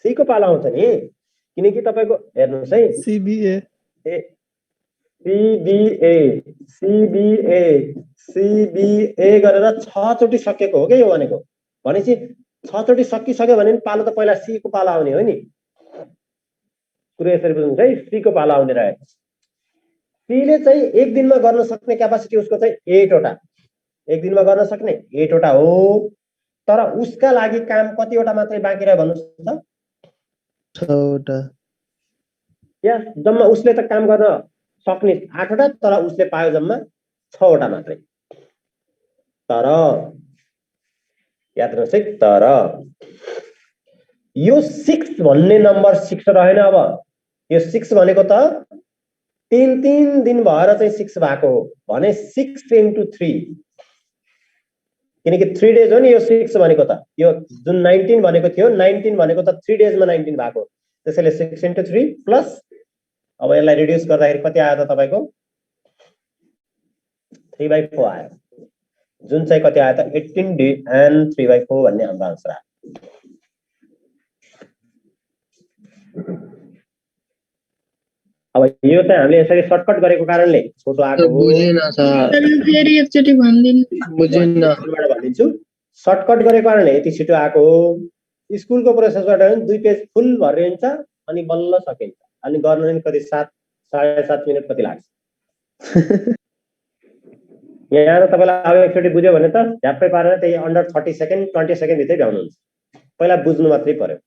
सी को पालो आउँछ नि किनकि तपाईको हेर्नुस् है सीबीए गरेर 6 चोटि सकेको हो के यो भनेको भनेपछि 6 चोटि सकिसक्यो भने पालो त पहिला सी को पालो आउने हो नि कुरो यसरी बुझ्नुस् है सी को पालो आउने रहेछ सी ले चाहिँ एक दिनमा गर्न सक्ने क्यापासिटी उसको चाहिँ 8 वटा एक दिनमा गर्न सक्ने 8 वटा हो तर उसका लागि काम कतिवटा मात्रै बाँकी रह्यो भन्नुस् त 6 वटा या जम्मा उसले त काम गर्न सक्ने 8 वटा तर उसले पायो जम्मा 6 वटा मात्रै तर याद गर्नुहोस् है तर यो 6 भन्ने नम्बर 6 रहेन अब यो 6 भनेको त 3 दिन भएर चाहिँ 6 भएको हो भने 6 into 3 किनकि 3 डेज हो नि यो 6 भनेको त यो जुन 19 भनेको थियो 19 भनेको त 3 डेजमा 19 भएको त्यसैले 6 into 3 प्लस अब यसलाई रिड्युस गर्दाखेरि कति आयो त तपाईको 3/4 आयो जुन चाहिँ कति आयो त 18 d and 3/4 भन्ने हाम्रो आन्सर आयो अब यो चाहिँ हामीले यसरी सर्टकट गरेको कारणले छोटो आएको हो बुझेन सर फेरि एकचोटि भनिदिनु बुझेन भनिदिन्छु सर्टकट गरेको कारणले यति छिटो आएको हो स्कुलको प्रोसेसबाट पनि 2 पेज फुल भरिन्छ अनि बल्ल सकिन्छ अनि गर्न नि कति 7-7.5 मिनेट कति लाग्छ यहाँ तपाईलाई अब एकचोटि बुझ्यो भने त झ्याप्पै पारेर त्यही अन्डर 30 सेकेन्ड 20 सेकेन्ड भित्रै भ्याउनुहुन्छ पहिला बुझ्नु मात्रै पर्यो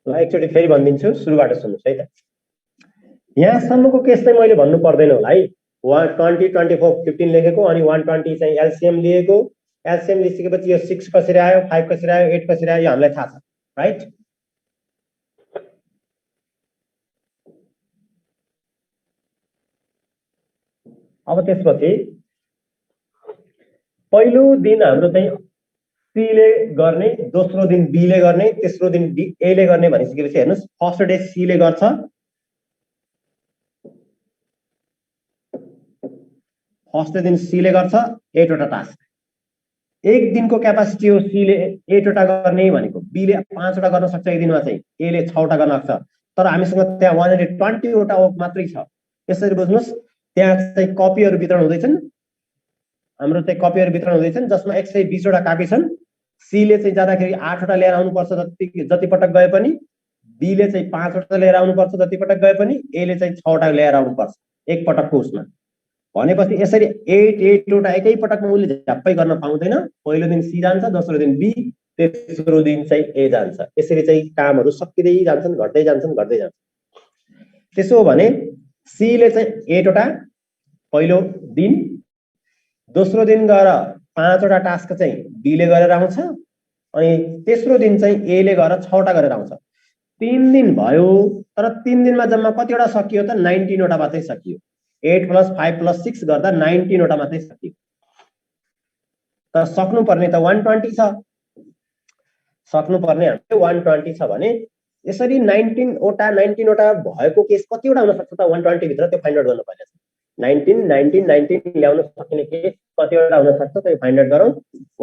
ल एकचोटि फेरि भनिदिन्छु सुरुबाट सुन्नुस् है त यहाँसम्मको केस चाहिँ मैले भन्नु पर्दैन होला है 120 24 15 लेखेको अनि 120 चाहिँ एलसीएम लिएको एलसीएम लिइसकेपछि यो 6 कसरी आयो, 5 कसरी आयो, 8 कसरी आयो, यो हामीलाई थाहा छ, राइट? अब त्यसपछि पहिलो दिन हाम्रो चाहिँ सी ले गर्ने, दोस्रो दिन बी ले गर्ने, तेस्रो दिन ए ले गर्ने भनिसकेपछि हेर्नुस्, फर्स्ट डे सी ले गर्छ, फर्स्ट दिन सी ले गर्छ 8 वटा टास्क। एक दिनको क्यापासिटी हो सी ले 8 वटा गर्ने भनेको, बी ले 5 वटा गर्न सक्छ एक दिनमा चाहिँ, ए ले 6 वटा गर्न सक्छ। तर हामीसँग त्यहाँ 120 वटा ओक मात्रै छ। यसरी बुझ्नुस्, त्यहाँ चाहिँ कपीहरु वितरण हुँदैछन्, हाम्रो चाहिँ कपीहरु वितरण हुँदैछन् जसमा 120 वटा कापी छन्। सी ले चाहिँ जाँदाखेरि 8 वटा लिएर आउनुपर्छ जति पटक गए पनि, बी ले चाहिँ 5 वटा लिएर आउनुपर्छ जति पटक गए पनि, ए ले चाहिँ 6 वटा लिएर आउनुपर्छ एक पटकको उसमा। भनेपछि यसरी 8 वटा एकै पटकमा उले झ्याप्पै गर्न पाउँदैन। पहिलो दिन सी जान्छ, दोस्रो दिन बी, तेस्रो दिन चाहिँ ए जान्छ। यसरी चाहिँ कामहरु सकिँदै जान्छन्, घट्दै जान्छन्, घट्दै जान्छन्। त्यसो हो भने सी ले चाहिँ 8 वटा पहिलो दिन, दोस्रो दिन गएर 5 वटा टास्क चाहिँ बी ले गरेर आउँछ, अनि तेस्रो दिन चाहिँ ए ले गएर 6 वटा गरेर आउँछ। 3 दिन भयो, तर 3 दिनमा जम्मा कतिवटा सकियो त? 19 वटा मात्रै सकियो। 8 + 5 + 6 गर्दा 19 वटा मात्रै सकियो। तर सक्नु पर्ने त 120 छ, सक्नु पर्ने हामीले 120 छ भने यसरी 19 वटा भएको केस कतिवटा हुन सक्छ त 120 भित्र? त्यो फाइन्ड आउट गर्नु पर्छ। 19 ल्याउन सकिने केस कतिवटा हुन सक्छ त्यो फाइन्ड आउट गरौँ।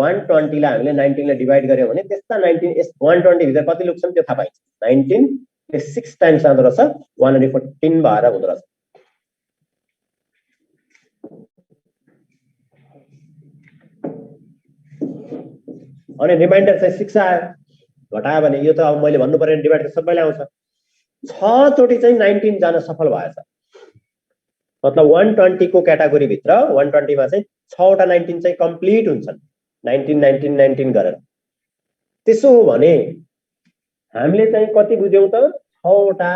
120 लाई हामीले 19 ले डिभाइड गर्यो भने त्यस्ता 19 120 भित्र कति लुक्छन् त्यो थाहा पाइन्छ। 19 ले 6 टाइम्स आउँदो रहेछ, 114 भएर हुँदो रहेछ। अनि रिमाइन्डर चाहिँ 6 आयो, घटायो भने यो त अब मैले भन्नु पर्ने डिभाइड त सबैले आउँछ। 6 चोटी चाहिँ 19 जान सफल भएछ। मतलब 120 को क्याटेगोरी भित्र 120 मा चाहिँ 6 वटा 19 चाहिँ कम्प्लिट हुन्छन्, 19 गरेर। त्यसो हो भने हामीले चाहिँ कति बुझ्यौं त? 6 वटा।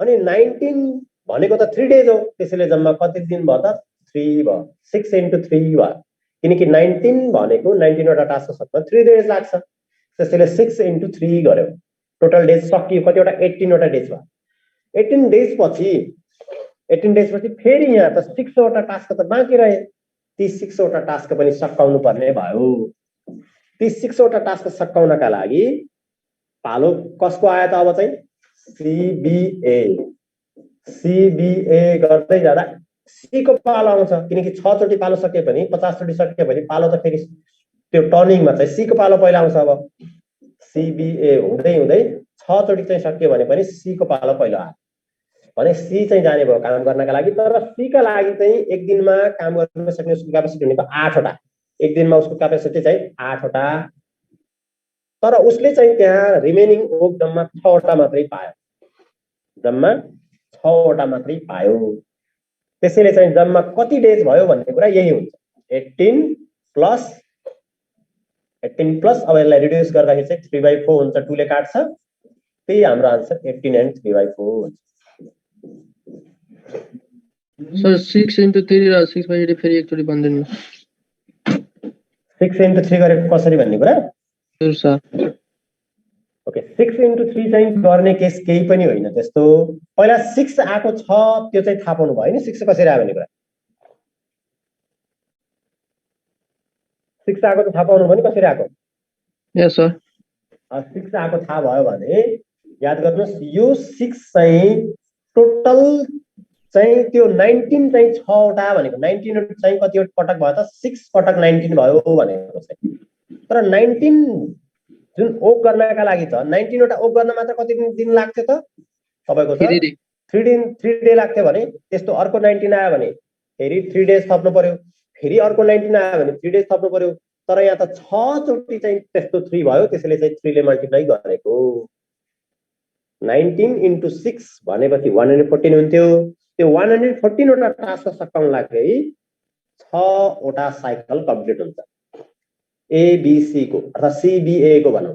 अनि 19 भनेको त 3 डेज हो, त्यसैले जम्मा कति दिन भयो त? 3 भयो। 6 × 3 भयो, किनकि 19 भनेको 19 वटा टास्क सक्न 3 डेज लाग्छ। त्यसैले 6 × 3 गर्यो, टोटल डेज सकियो। कतिवटा? 18 वटा डेज भयो। 18 डेज पछि फेरि यहाँ त 6 वटा टास्क त बाँकी रहे। ती 6 वटा टास्क पनि सकाउनु पर्ने भयो। ती 6 वटा टास्क सकाउनका लागि पालो कसको आयो त? अब चाहिँ सीबीए गर्दै जाँदा सी को पालो आउँछ, किनकि 6 चोटी पालो सके पनि 50 चोटी सके पनि पालो त फेरि त्यो टर्निङमा चाहिँ सी को पालो पहिला आउँछ। अब सीबीए हुँदै हुँदै 6 चोटी चाहिँ सक्यो भने पनि सी को पालो पहिला आयो भने सी चाहिँ जाने भयो काम गर्नका लागि। तर सी का लागि चाहिँ एक दिनमा काम गर्न सक्ने उसको क्यापेसिटी भनेको 8 वटा। एक दिनमा उसको क्यापेसिटी चाहिँ 8 वटा, तर उसले चाहिँ त्यहाँ रिमेनिङ ओक जम्मा 6 वटा मात्रै पायो, जम्मा 6 वटा मात्रै पायो। त्यसैले चाहिँ जम्मा कति डेज भयो भन्ने कुरा यही हुन्छ। 18 प्लस अब यसलाई रिड्युस गर्दाखेरि चाहिँ 3/4 हुन्छ, 2 ले काट्छ। त्यही हाम्रो आन्सर 18 and 3/4 हुन्छ। सर 6 × 3 र 6/8 फेरि एकचोटी भन्दिनु। 6 × 3 गरेको कसरी भन्ने कुरा? सर ओके, 6 × 3 चाहिँ गर्ने केस केही पनि होइन त्यस्तो। पहिला 6 आएको छ त्यो चाहिँ थाहा पाउनु भयो नि, 6 कसरी आयो भन्ने कुरा। 6 आएको त थाहा पाउनु भयो नि कसरी आएको? यस सर। 6 आएको थाहा भयो भने याद गर्नुहोस्, यो 6 चाहिँ टोटल चाहिँ त्यो 19 चाहिँ 6 वटा भनेको 19 चाहिँ कति पटक भयो त? 6 पटक 19 भयो भनेको चाहिँ। तर 19 जुन ओक गर्नका लागि त 19 वटा ओक गर्न मात्र कति दिन लाग्थ्यो त तपाईको त? 3 डे लाग्थ्यो भने त्यस्तो अर्को 19 आयो भने फेरि 3 डेज थप्नु पर्यो, फेरि अर्को 19 आयो भने 3 डेज थप्नु पर्यो। तर यहाँ त 6 चोटी चाहिँ त्यस्तो 3 भयो, त्यसैले चाहिँ 3 ले मल्टिप्लाई गरेको। 19 × 6 भनेपछि 114 हुन्थ्यो। त्यो 114 वटा टास्क सकाउन लागि 6 वटा साइकल कम्प्लिट हुन्छ एबीसी को अथवा सीबीए को भनौं।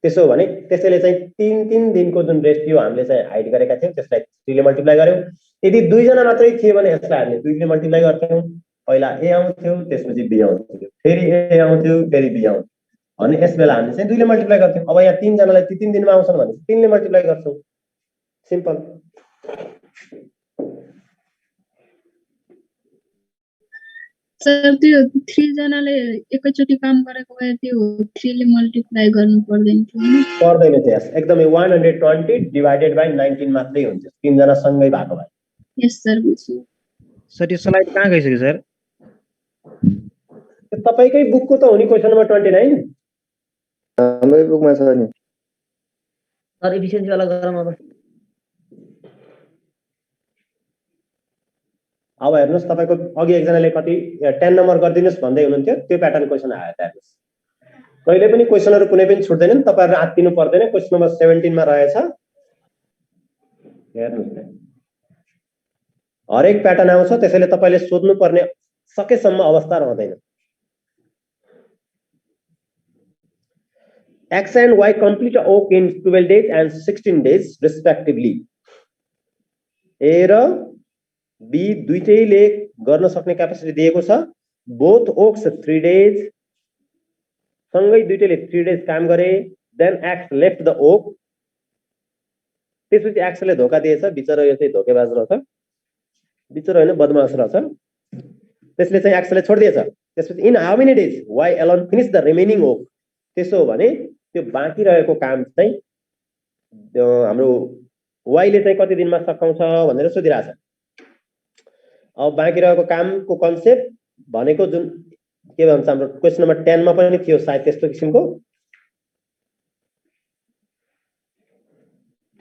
त्यसो हो भने त्यसैले चाहिँ 3 दिनको जुन रेशियो हामीले चाहिँ हाइड गरेका थियौं त्यसलाई 3 ले मल्टिप्लाई गर्यौं। यदि 2 जना मात्रै थिए भने यसलाई हामीले 2 ले मल्टिप्लाई गर्थ्यौं। पहिला ए आउँथ्यो त्यसपछि बी आउँथ्यो फेरि ए आउँथ्यो फेरि बी आउँथ्यो अनि यस बेला हामीले चाहिँ 2 ले मल्टिप्लाई गर्थ्यौं अब यहाँ 3 जनालाई ती 3 दिनमा आउँछन् भने 3 ले मल्टिप्लाई गर्छौं सिम्पल सर त्यो 3 जनाले एकैचोटी काम गरेको भए त्यो 3 ले मल्टिप्लाई गर्नु पर्दैन थियो हैन पर्दैन त्यस एकदमै 120 डिवाइडेड बाइ 19 मात्रै हुन्छ 3 जना सँगै भएको भए यस सर बुझ्छु सर यो स्लाइड कहाँ गइसक्यो सर तपाईकै बुकको त हो नि क्वेशन नम्बर 29 हाम्रै बुकमा छ नि सर एफिसिएन्सी वाला गरौँ अब हेर्नुस् तपाईको अघि एकजनाले कति 10 नम्बर गर्दिनुस् भन्दै हुनुहुन्थ्यो त्यो प्याटर्न क्वेशन आयो हेर्नुस् कहिले पनि क्वेशनहरु कुनै पनि छुट्दैनन् तपाईहरुले आत्तिनु पर्दैन क्वेशन नम्बर 17 मा रहेछ हेर्नुस् हरेक प्याटर्न आउँछ त्यसैले तपाईले सोध्नु पर्ने सकेसम्म अवस्था रहँदैन X and Y complete a oak in 12 days and 16 days respectively. A र B दुईटैले गर्न सक्ने क्यापेसिटी दिएको छ both oaks 3 days सँगै दुईटैले 3 days काम गरे then X left the oak त्यसपछि X ले धोका दिएछ बिचरा यो चाहिँ धोकेबाज रहेछ बिचरा हैन बदमाश रहेछ त्यसले चाहिँ X ले छोड्दिएछ त्यसपछि in how many days Y alone finish the remaining oak त्यसो हो भने त्यो बाँकी रहेको काम चाहिँ हाम्रो Y ले चाहिँ कति दिनमा सकाउँछ भनेर सोधिरहेछ अब बाँकी रहेको कामको कन्सेप्ट भनेको जुन के भन्छ हाम्रो क्वेशन नम्बर 10 मा पनि थियो सायद त्यस्तो किसिमको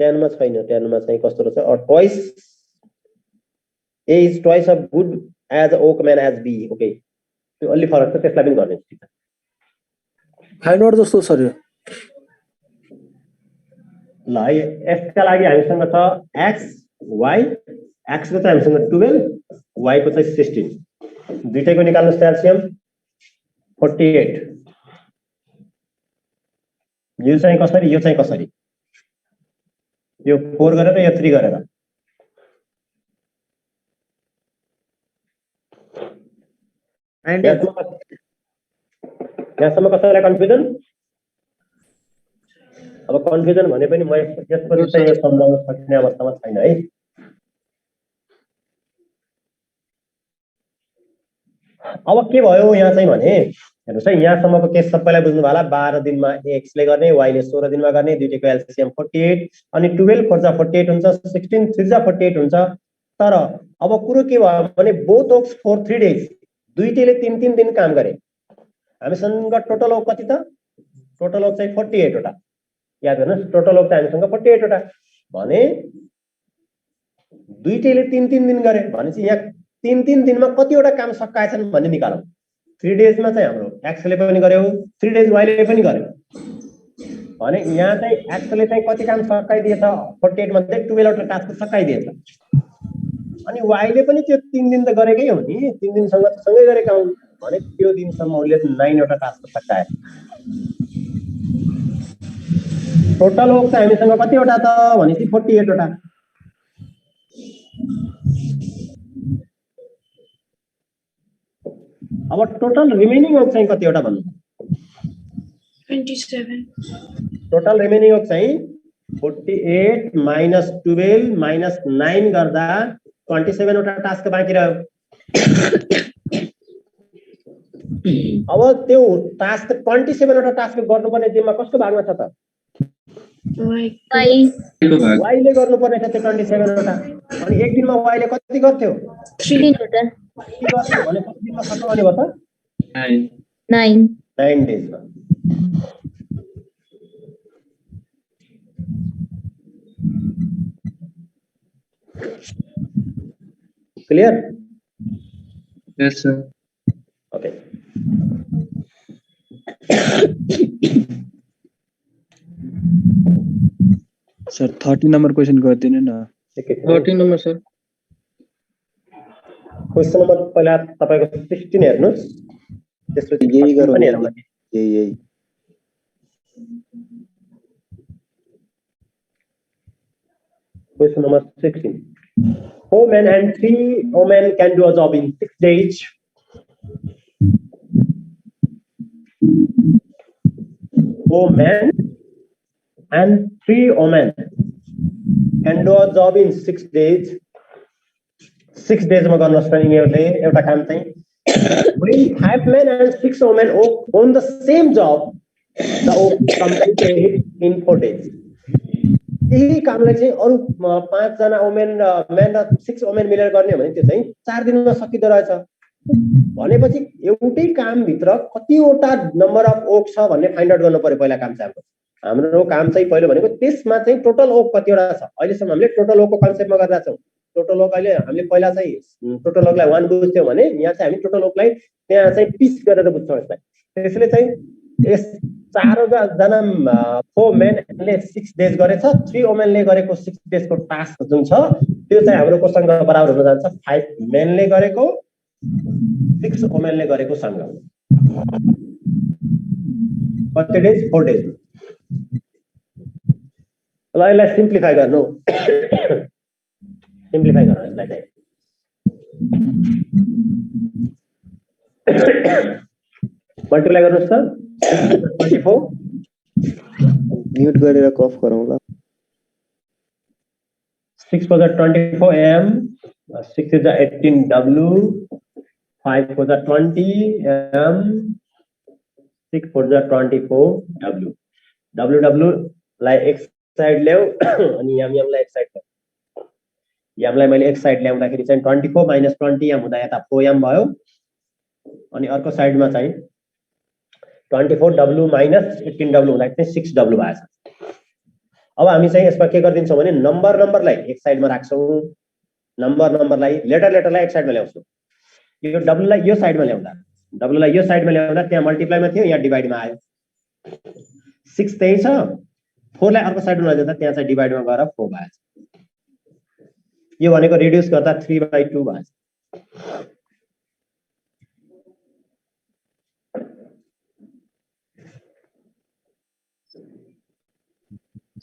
10 मा छैन 10 मा चाहिँ कस्तो रहेछ or twice A is twice as good as a oak man as B okay त्यो अलि फरक छ त्यसलाई पनि गर्ने ठीक छ फाइन्ड आउट जस्तो सर यो ल यसका लागि हामीसँग छ x y x को चाहिँ हामीसँग 12 y को चाहिँ 16 दुईटैको निकाल्नुस् एलसीएम 48 यो चाहिँ कसरी यो चाहिँ कसरी यो 4 गरेर यो 3 गरेर यहाँसम्म कसैलाई कन्फ्युजन अब कन्फ्युजन भने पनि म यसपछि चाहिँ सम्झाउन सक्ने अवस्थामा छैन है अब के भयो यहाँ चाहिँ भने हेर्नुस् है यहाँसम्मको केस सबैलाई बुझ्नु होला 12 दिनमा x ले गर्ने y ले 16 दिनमा गर्ने दुईटैको एलसीएम 48 अनि 12 4 जा 48 हुन्छ 16 3 जा 48 हुन्छ तर अब कुरो के भयो भने बोथ ओक्स फर 3 डेज दुईटैले 3 दिन काम गरे हामीसँग टोटल ओक कति त टोटल ओक चाहिँ 48 वटा याद गर्नुस् टोटल ओक चाहिँ हामीसँग 48 वटा भने दुईटैले 3 दिन गरे भनेपछि यहाँ 3 दिनमा कतिवटा काम सकाएछन् भन्ने निकालौं 3 डेज मा चाहिँ हाम्रो x ले पनि गर्यो 3 डेज y ले पनि गर्यो भने यहाँ चाहिँ x ले चाहिँ कति काम सकाइदिएछ 48 मध्ये 12 वटा टास्क सकाइदिएछ अनि y ले पनि त्यो 3 दिन त गरेकै हो नि 3 दिनसँग सँगै गरेका हुन् भने त्यो दिनसम्म उले 9 वटा टास्क सकाए टोटल ओक चाहिँ हामीसँग कति वटा त भनेपछि 48 वटा अब टोटल रिमेनिङ ओक चाहिँ कति वटा भन्नु 27 टोटल रिमेनिङ ओक चाहिँ 48 minus 12 minus 9 गर्दा 27 वटा टास्क बाँकी रह्यो अब त्यो टास्क 27 वटा टास्क गर्नुपर्ने जिम्मा कसको भागमा छ त y y ले गर्नुपर्ने छ त्यो 27 वटा अनि एक दिनमा y ले कति गर्थ्यो 3 वटा भने कति दिनमा सकाउने भयो त 9 9 डेजमा clear Yes, sir. Okay sir 30 number question गरिदिनु न 14 number, sir. क्वेशन नम्बर पहिला तपाईको 16 हेर्नुस् त्यसपछि यही गरौँ पनि हेरौँ यही Question number 16. 4 men and 3 women can do a job in 6 days. 4 men and 3 women can do a job in 6 days. 6 days मा गर्न सक्छ यिनीहरूले एउटा काम चाहिँ when 5 men and 6 women own the same job, the oak completed in 4 days. यही कामलाई चाहिँ अरु 5 जना वुमेन मेन र 6 वुमेन मिलेर गर्ने हो भने त्यो चाहिँ 4 दिनमा सकिँदो रहेछ। भनेपछि एउटै काम भित्र कतिवटा नम्बर अफ ओक छ भन्ने फाइन्ड आउट गर्नु पर्यो पहिला काम चाहिँ हाम्रो काम चाहिँ पहिलो भनेको त्यसमा चाहिँ टोटल ओक कतिवटा छ। अहिलेसम्म हामीले टोटल ओकको कन्सेप्टमा गर्दा छौं। टोटल ओक अहिले हामीले पहिला चाहिँ टोटल ओकलाई 1 बुझ्थ्यौ भने यहाँ चाहिँ हामी टोटल ओकलाई त्यहाँ चाहिँ पिच गरेर बुझ्छौं यसलाई। त्यसले चाहिँ यस 4 जना 4 मेनले 6 डेज गरेछ, 3 वुमेनले गरेको 6 डेजको टास्क जुन छ त्यो चाहिँ हाम्रो कोसँग बराबर हुन जान्छ 5 मेनले गरेको 6 वुमेनले गरेको सँग। कति डेज? 4 डेज। ल यसलाई सिम्प्लिफाई गर्नु। सिम्प्लिफाई गर्नु यसलाई चाहिँ मल्टिप्लाई गर्नुस् त 24 म्युट गरेर कफ गरौँ ल। 6 for the 24 am, 6 is the 18 w, 5 for the 20 am, 6 for the 24 w. w लाई एक साइड ल्याऊ अनि m लाई एक साइड ल्याऊ। m लाई मैले एक साइड ल्याउँदाखेरि चाहिँ 24 minus 20 m हुँदा यता 4 m भयो अनि अर्को साइडमा चाहिँ 24 w minus 18 w हुँदा चाहिँ 6 w भएछ। अब हामी चाहिँ यसमा के गर्दिन्छौं भने नम्बरलाई एक साइडमा राख्छौं, नम्बरलाई लेटरलाई एक साइडमा ल्याउँछौं। यो w लाई यो साइडमा ल्याउँदा त्यहाँ मल्टिप्लाईमा थियो यहाँ डिवाइडमा आयो। 6 त्यही छ, 4 लाई अर्को साइडमा लैजाँदा त्यहाँ चाहिँ डिवाइडमा गएर 4 भएछ। यो भनेको रिड्युस गर्दा 3/2 भएछ।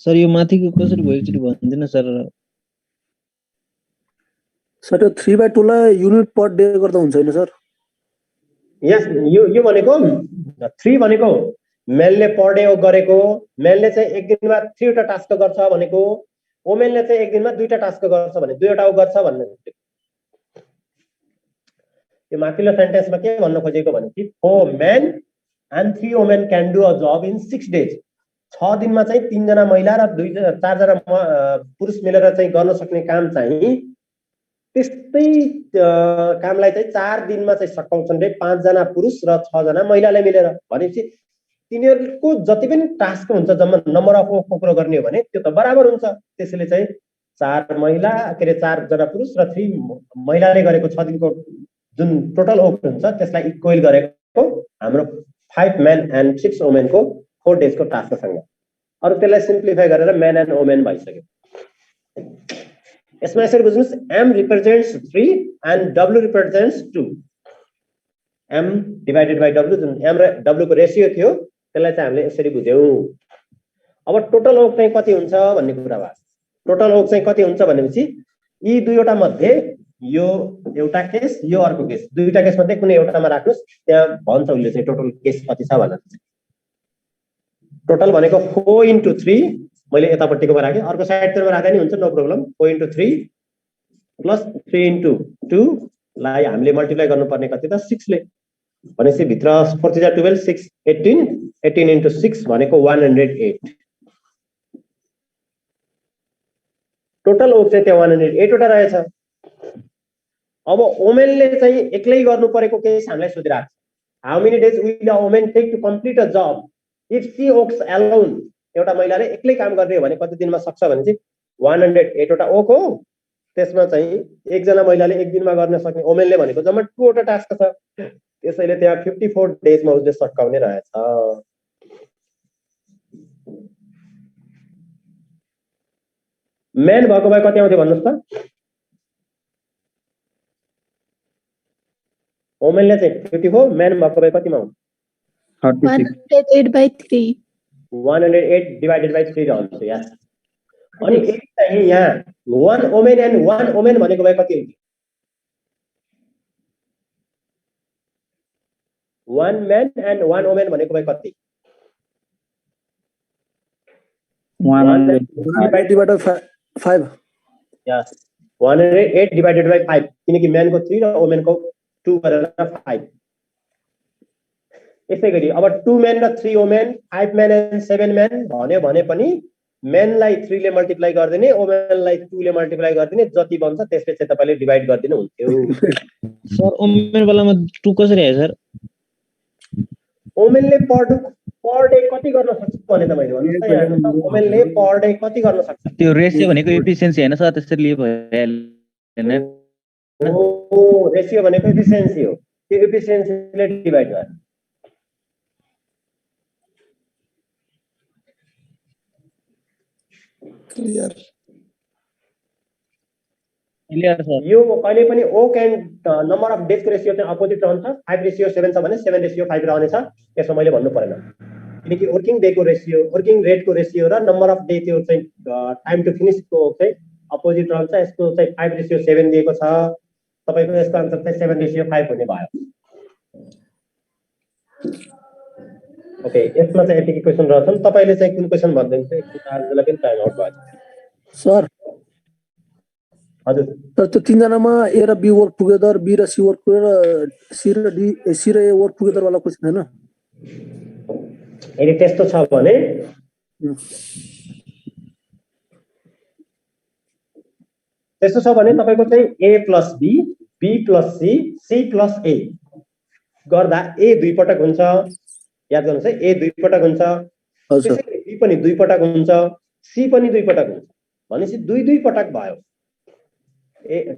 सर यो माथिको कसरी भयो एकचोटि भन्दिनु सर। सर त्यो 3/2 लाई युनिट पर डे गर्दा हुन्छ हैन सर? यस यो भनेको 3 भनेको मेलले पर डे गरेको, मेलले चाहिँ एक दिनमा 3 वटा टास्क गर्छ भनेको, वुमेनले चाहिँ एक दिनमा 2 टा टास्क गर्छ भने 2 वटा गर्छ भन्ने। यो माथिल्लो सेन्टेन्समा के भन्न खोजेको भने कि 4 men and 3 women can do a job in 6 days। 6 दिनमा चाहिँ 3 जना महिला र 4 जना पुरुष मिलेर चाहिँ गर्न सक्ने काम चाहिँ त्यस्तै कामलाई चाहिँ 4 दिनमा चाहिँ सकाउँछन् रे 5 जना पुरुष र 6 जना महिलाले मिलेर। भनेपछि तिनीहरुको जति पनि टास्क हुन्छ जम्मा नम्बर अफ ओकको कुरा गर्ने हो भने त्यो त बराबर हुन्छ। त्यसैले चाहिँ 4 महिला के रे 4 जना पुरुष र 3 महिलाले गरेको 6 दिनको जुन टोटल ओक हुन्छ त्यसलाई इक्वल गरेको हाम्रो 5 men and 6 women को 4 days को टास्क सँग। अरु त्यसलाई सिम्प्लिफाई गरेर men and women भइसक्यो। यसमा यसरी बुझ्नुस् m represents 3 and w represents 2। m divided by w जुन m र w को रेशियो थियो त्यसलाई चाहिँ हामीले यसरी बुझ्यौं। अब टोटल ओक चाहिँ कति हुन्छ भन्ने कुरा भयो। टोटल ओक चाहिँ कति हुन्छ भनेपछि यी दुईवटा मध्ये यो एउटा केस यो अर्को केस, दुईटा केस मध्ये कुनै एउटामा राख्नुस् त्यहाँ भन्छ उले चाहिँ टोटल केस कति छ भनेर। टोटल भनेको 4 into 3 मैले यतापट्टिकोमा राखे, अर्को साइडतिरमा राख्दा नि हुन्छ no problem. 4 into 3 plus 3 into 2 लाई हामीले मल्टिप्लाई गर्नुपर्ने कति त 6 ले। भनेपछि भित्र 4 3 12 6 18 18 into 6 भनेको 108। टोटल ओक चाहिँ त्यहाँ 108 वटा रहेछ। अब वुमेनले चाहिँ एक्लै गर्नु परेको केस हामीलाई सोधिरहेको छ। How many days will a woman take to complete a job if she works alone. एउटा महिलाले एक्लै काम गर्ने हो भने कति दिनमा सक्छ भने चाहिँ 108 वटा ओक हो। त्यसमा चाहिँ एकजना महिलाले एक दिनमा गर्न सक्ने वुमेनले भनेको जम्मा 2 वटा टास्क छ। त्यसैले त्यहाँ 54 डेजमा उसले सकाउने रहेछ। मेन भएको भए कति आउँथ्यो भन्नुस् त? वुमेनले चाहिँ 54, मेन भएको भए कतिमा आउँछ? 108/3। 108 divided by 3 रहन्छ यार। अनि एक चाहिँ यहाँ 1 वुमेन एन्ड 1 वुमेन भनेको भए कति हुन्थ्यो? 1 man and 1 woman भनेको भए कति? 100 divided by 5. Yes. 108 divided by 5 किनकि man को 3 र woman को 2 गरेर 5. यसै गरी अब 2 men र 3 women 5 men and 7 men भन्यो भने पनि men लाई 3 ले मल्टिप्लाई गर्दिने women लाई 2 ले मल्टिप्लाई गर्दिने जति बन्छ त्यसपछि तपाईले डिवाइड गर्दिनु हुन्थ्यो. सर ओमेन वालामा 2 कसरी आयो सर? women ले पर डे कति गर्न सक्छ भने त मैले भन्नु त यहाँ women ले पर डे कति गर्न सक्छ? त्यो रेशियो भनेको एफिसिएन्सी हैन सर, त्यसरी लिए भइहाल्दैन. ओ रेशियो भनेको एफिसिएन्सी हो. त्यो एफिसिएन्सीले डिवाइड गर्नु. Clear. Clear sir. यो कहिले पनि work and number of days को रेशियो चाहिँ अपोजिट रहन्छ. 5:7 छ भने 7:5 रहनेछ. त्यसो मैले भन्नु परेन. किनकि वर्किङ डे को रेशियो, वर्किङ रेट को रेशियो र नम्बर अफ डे त्यो चाहिँ टाइम टु फिनिश को चाहिँ अपोजिट रहन्छ. यसको चाहिँ 5:7 दिएको छ. तपाईको यसको आन्सर चाहिँ 7:5 हुने भयो. ओके, यसमा चाहिँ यतिकै क्वेशन रहछन्. तपाईले चाहिँ कुन क्वेशन भन्नुहुन्छ? आजलाई पनि टाइम आउट भयो. सर हजुर तर त्यो तीनजनामा ए र बी वर्क टुगेदर, बी र सी वर्क टुगेदर, सी र ए वर्क टुगेदर वाला क्वेशन हैन? यदि त्यस्तो छ भने तपाईको चाहिँ A plus B, B plus C, C plus A गर्दा ए दुई पटक हुन्छ. याद गर्नुस् है, ए दुई पटक हुन्छ. त्यसैगरी बी पनि दुई पटक हुन्छ, सी पनि दुई पटक हुन्छ. भनेपछि दुई दुई पटक भयो. ए